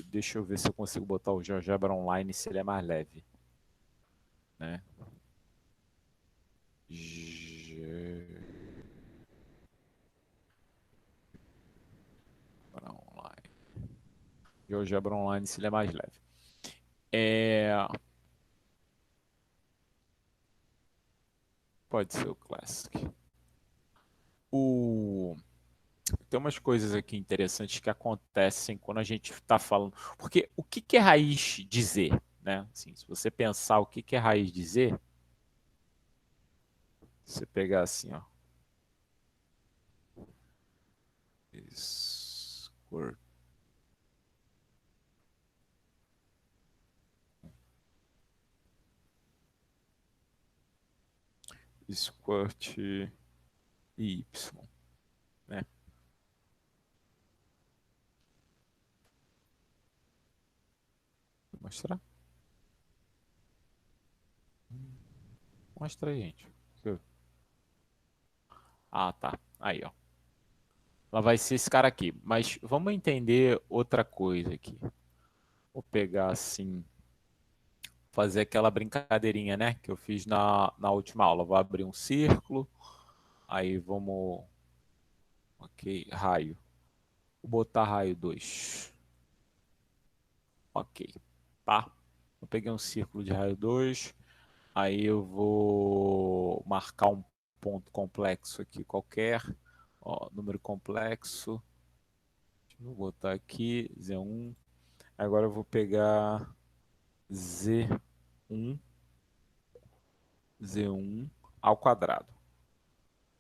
deixa eu ver se eu consigo botar o GeoGebra online, se ele é mais leve. Né? Online. GeoGebra Online, se ele é mais leve. Pode ser o Classic. Tem umas coisas aqui interessantes que acontecem quando a gente está falando. Porque o que é raiz dizer? Né? Assim, se você pensar o que é raiz dizer, você pegar assim, ó. Squirt. Squirt e Y. Né? Mostrar? Mostra aí, gente. Ah, tá. Aí, ó. Ela vai ser esse cara aqui. Mas vamos entender outra coisa aqui. Vou pegar assim, fazer aquela brincadeirinha, né? Que eu fiz na última aula. Vou abrir um círculo. Aí vamos. Ok, raio. Vou botar raio 2. Ok, tá? Eu peguei um círculo de raio 2. Aí eu vou marcar um ponto complexo aqui qualquer. Ó, número complexo. Vou botar aqui Z1. Agora eu vou pegar Z1, Z1 ao quadrado.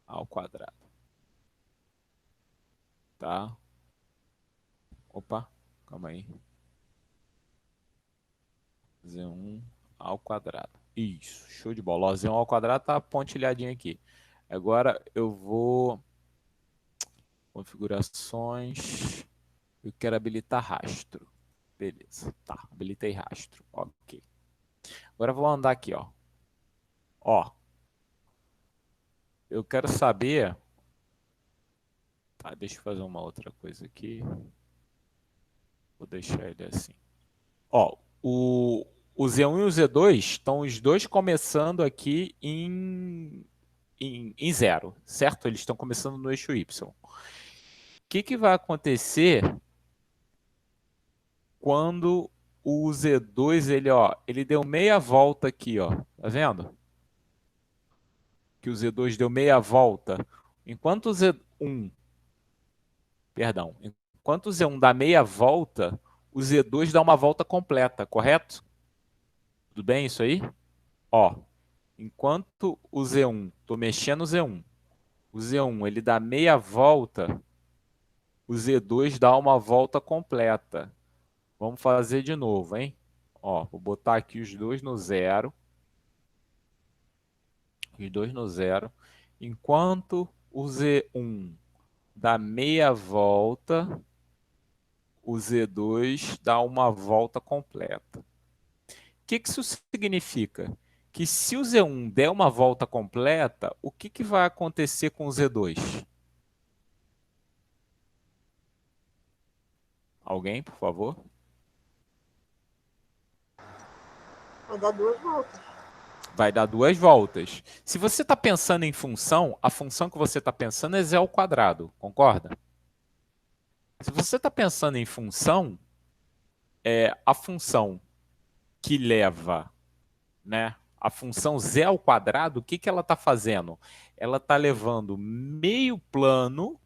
Ao quadrado. Tá? Opa, calma aí. Z1 ao quadrado. Isso, show de bola. Ó, Z1 ao quadrado tá pontilhadinho aqui. Agora eu vou... Configurações. Eu quero habilitar rastro. Beleza, tá. Habilitei rastro. Ok. Agora eu vou andar aqui, ó. Ó. Eu quero saber... Tá, deixa eu fazer uma outra coisa aqui. Vou deixar ele assim. Ó, o Z1 e o Z2 estão os dois começando aqui em zero, certo? Eles estão começando no eixo Y. O que vai acontecer quando o Z2 ele deu meia volta aqui, ó? Tá vendo? Que o Z2 deu meia volta. Enquanto o Z1, perdão, enquanto o Z1 dá meia volta, o Z2 dá uma volta completa, correto? Tudo bem isso aí? Ó, enquanto o Z1, estou mexendo no Z1, o Z1 ele dá meia volta, o Z2 dá uma volta completa. Vamos fazer de novo, hein? Ó, vou botar aqui os dois no zero. Os dois no zero. Enquanto o Z1 dá meia volta, o Z2 dá uma volta completa. O que isso significa? Que se o Z1 der uma volta completa, o que vai acontecer com o Z2? Alguém, por favor? Vai dar 2 voltas. Vai dar 2 voltas. Se você está pensando em função, a função que você está pensando é z ao quadrado, concorda? Se você está pensando em função, a função que leva, né, a função z ao quadrado, o que ela está fazendo? Ela está levando meio plano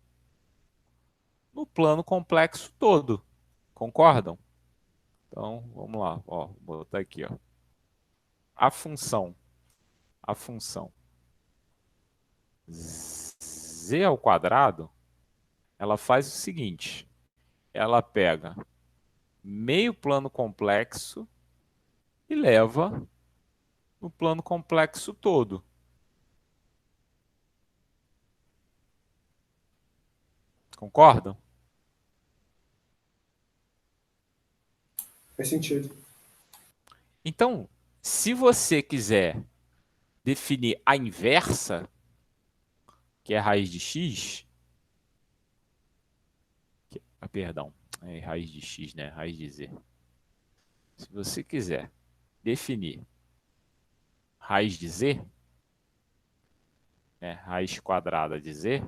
no plano complexo todo. Concordam? Então, vamos lá. Ó, vou botar aqui. Ó. A função z ao quadrado, ela faz o seguinte. Ela pega meio plano complexo e leva no plano complexo todo. Concordam? Faz sentido. Então, se você quiser definir a inversa, que é a raiz de x, perdão, é raiz de x, né? Raiz de z. Se você quiser definir raiz de z, né? Raiz quadrada de z,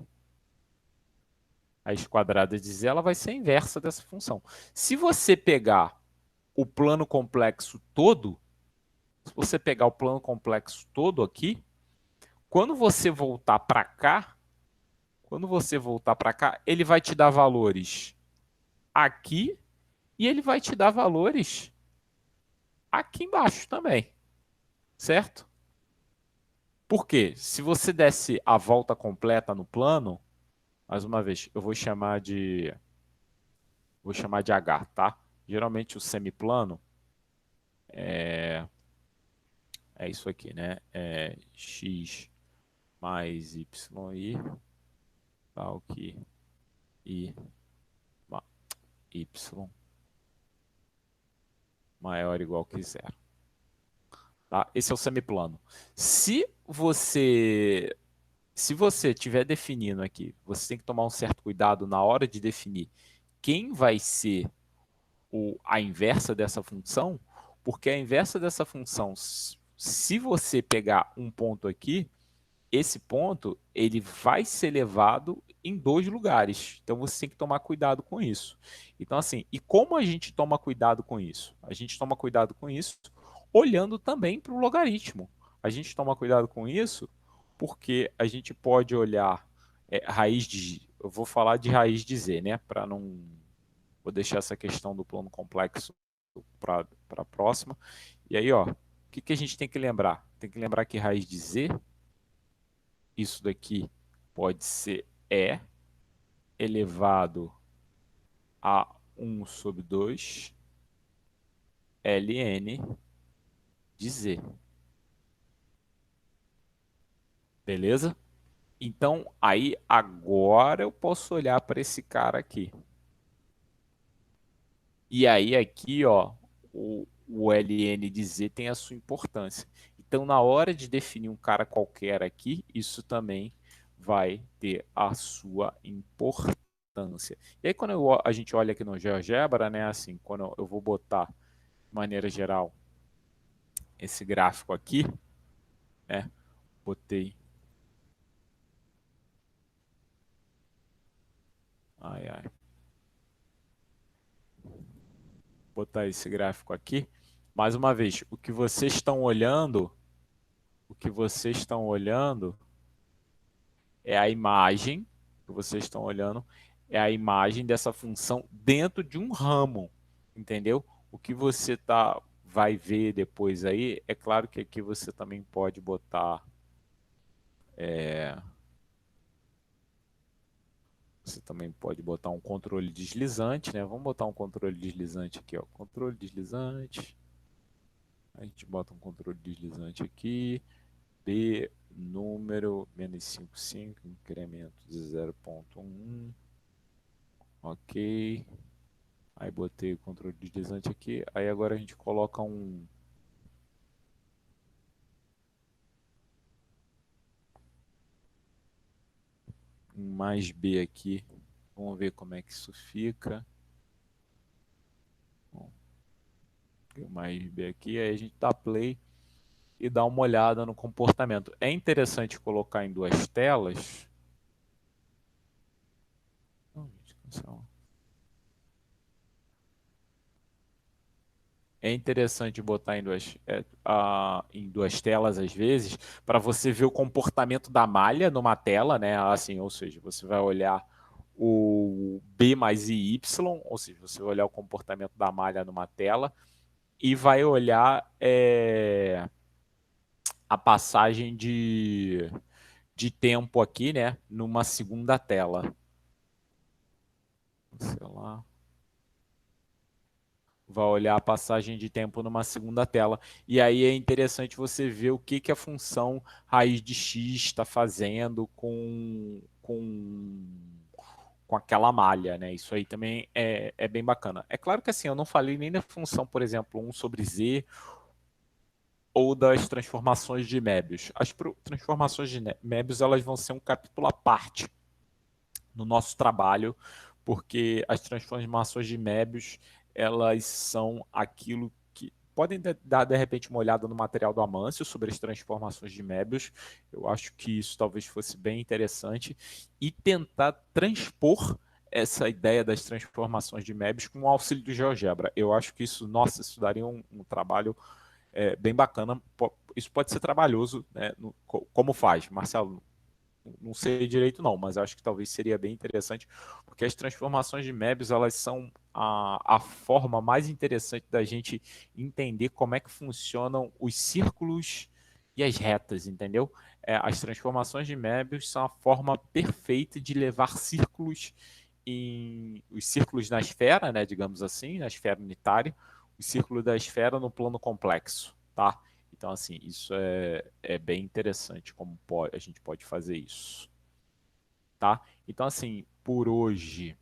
raiz quadrada de z ela vai ser a inversa dessa função. Se você pegar o plano complexo todo, se você pegar o plano complexo todo aqui, quando você voltar para cá, ele vai te dar valores aqui e ele vai te dar valores aqui embaixo também, certo? Por quê? Se você desse a volta completa no plano, mais uma vez, eu vou chamar de H, tá? Geralmente o semiplano é isso aqui, né? É x mais y, tal que y maior ou igual que zero. Tá? Esse é o semiplano. Se você estiver definindo aqui, você tem que tomar um certo cuidado na hora de definir quem vai ser a inversa dessa função, porque a inversa dessa função, se você pegar um ponto aqui, esse ponto ele vai ser levado em dois lugares. Então você tem que tomar cuidado com isso. Então assim, e como a gente toma cuidado com isso? A gente toma cuidado com isso olhando também para o logaritmo. A gente toma cuidado com isso porque a gente pode olhar raiz de... Eu vou falar de raiz de z, né? Para não... Vou deixar essa questão do plano complexo para a próxima. E aí, ó, o que a gente tem que lembrar? Tem que lembrar que raiz de z, isso daqui pode ser E elevado a 1 sobre 2 ln de z. Beleza? Então, aí agora eu posso olhar para esse cara aqui. E aí aqui, ó, o ln de z tem a sua importância. Então, na hora de definir um cara qualquer aqui, isso também vai ter a sua importância. E aí, quando a gente olha aqui no GeoGebra, né, assim, quando eu vou botar, de maneira geral, esse gráfico aqui, né, botei... Ai, ai. Botar esse gráfico aqui. Mais uma vez, o que vocês estão olhando é a imagem que vocês estão olhando, é a imagem dessa função dentro de um ramo, entendeu? O que você vai ver depois aí, é claro que aqui você também pode botar, você também pode botar um controle deslizante, né? Vamos botar um controle deslizante aqui, ó, controle deslizante. A gente bota um controle deslizante aqui, B, número, menos 55, incremento de 0,1, ok. Aí botei o controle deslizante aqui, aí agora a gente coloca um mais B aqui. Vamos ver como é que isso fica. Bom, um mais B aqui, aí a gente dá play e dá uma olhada no comportamento. É interessante colocar em duas telas. Não, gente, cancela. É interessante botar em duas telas às vezes, para você ver o comportamento da malha numa tela, né? Assim, ou seja, você vai olhar o B mais IY, ou seja, você vai olhar o comportamento da malha numa tela e vai olhar a passagem de tempo aqui, né? Numa segunda tela. Sei lá. Vai olhar a passagem de tempo numa segunda tela. E aí é interessante você ver o que a função raiz de x está fazendo com aquela malha, né? Isso aí também é bem bacana. É claro que assim, eu não falei nem da função, por exemplo, 1 sobre z ou das transformações de Möbius. As transformações de Möbius elas vão ser um capítulo à parte no nosso trabalho, porque as transformações de Möbius elas são aquilo que podem dar de repente uma olhada no material do Amâncio sobre as transformações de Möbius. Eu acho que isso talvez fosse bem interessante e tentar transpor essa ideia das transformações de Möbius com o auxílio do GeoGebra. Eu acho que isso, nossa, isso daria um trabalho bem bacana. Isso pode ser trabalhoso, né? Como faz, Marcelo? Não sei direito não, mas acho que talvez seria bem interessante, porque as transformações de Möbius elas são a forma mais interessante da gente entender como é que funcionam os círculos e as retas, entendeu? As transformações de Möbius são a forma perfeita de levar círculos os círculos na esfera, né, digamos assim, na esfera unitária, o círculo da esfera no plano complexo, tá? Então, assim, isso é bem interessante como a gente pode fazer isso, tá? Então, assim, por hoje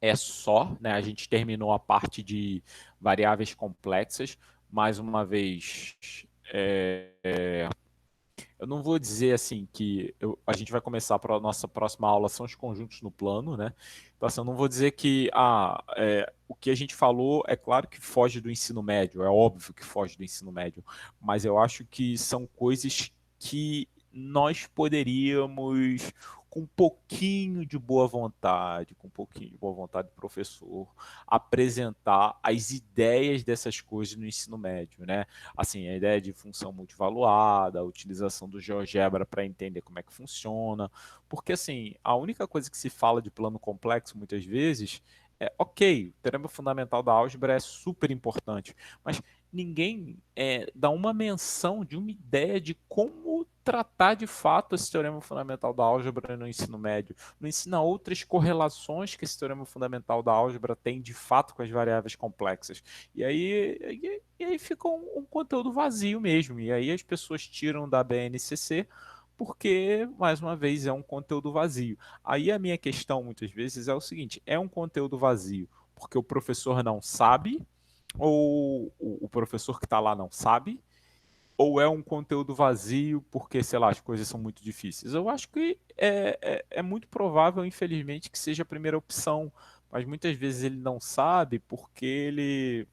é só, né? A gente terminou a parte de variáveis complexas. Mais uma vez, eu não vou dizer assim que a gente vai começar para a nossa próxima aula são os conjuntos no plano, né? Então, assim, eu não vou dizer que o que a gente falou é claro que foge do ensino médio, é óbvio que foge do ensino médio, mas eu acho que são coisas que nós poderíamos, com um pouquinho de boa vontade, com um pouquinho de boa vontade do professor, apresentar as ideias dessas coisas no ensino médio, né? Assim, a ideia de função multivaluada, a utilização do GeoGebra para entender como é que funciona, porque assim, a única coisa que se fala de plano complexo muitas vezes é, ok, o teorema fundamental da álgebra é super importante, mas ninguém dá uma menção de uma ideia de como tratar de fato esse teorema fundamental da álgebra no ensino médio, não ensina outras correlações que esse teorema fundamental da álgebra tem de fato com as variáveis complexas. E aí fica um conteúdo vazio mesmo. E aí as pessoas tiram da BNCC porque, mais uma vez, é um conteúdo vazio. Aí a minha questão, muitas vezes, é o seguinte: é um conteúdo vazio porque o professor não sabe, ou o professor que está lá não sabe, ou é um conteúdo vazio porque, sei lá, as coisas são muito difíceis? Eu acho que é muito provável, infelizmente, que seja a primeira opção, mas muitas vezes ele não sabe porque ele...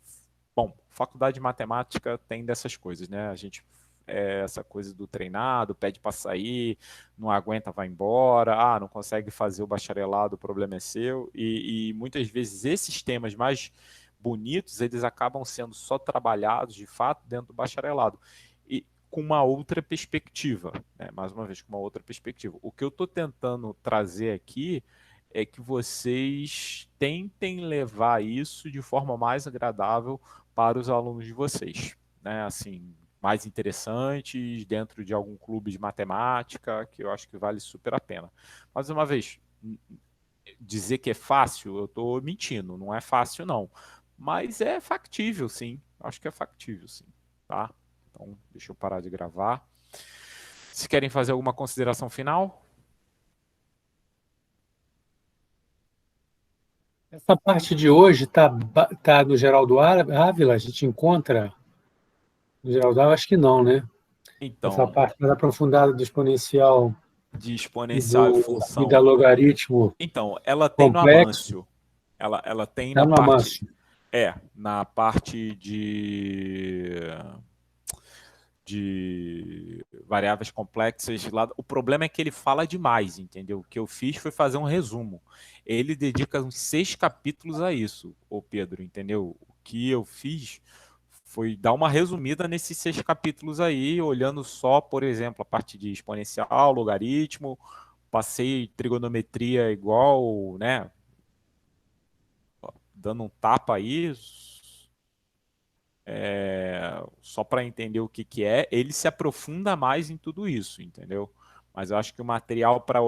Bom, faculdade de matemática tem dessas coisas, né? A gente essa coisa do treinado, pede para sair, não aguenta, vai embora, não consegue fazer o bacharelado, o problema é seu, e muitas vezes esses temas mais bonitos, eles acabam sendo só trabalhados, de fato, dentro do bacharelado, e com uma outra perspectiva, né? Mais uma vez, com uma outra perspectiva. O que eu estou tentando trazer aqui é que vocês tentem levar isso de forma mais agradável para os alunos de vocês, né? Assim, mais interessantes, dentro de algum clube de matemática, que eu acho que vale super a pena. Mais uma vez, dizer que é fácil, eu estou mentindo, não é fácil não, mas é factível sim, acho que é factível sim, tá? Então, deixa eu parar de gravar. Se querem fazer alguma consideração final? Essa parte de hoje tá no Geraldo Ávila, a gente encontra no Geraldo Ávila, acho que não, né? Essa Então, parte mais aprofundada do exponencial de e, exponencial e e da função. logaritmo Então, ela tem no complexo, Amâncio. Ela tem está na no parte... Amâncio. Na parte de variáveis complexas lá. O problema é que ele fala demais, entendeu? O que eu fiz foi fazer um resumo. Ele dedica uns 6 capítulos a isso, o Pedro, entendeu? O que eu fiz foi dar uma resumida nesses 6 capítulos aí, olhando só, por exemplo, a parte de exponencial, logaritmo, passei trigonometria igual, né? Dando um tapa aí, só para entender o que é, ele se aprofunda mais em tudo isso, entendeu? Mas eu acho que o material para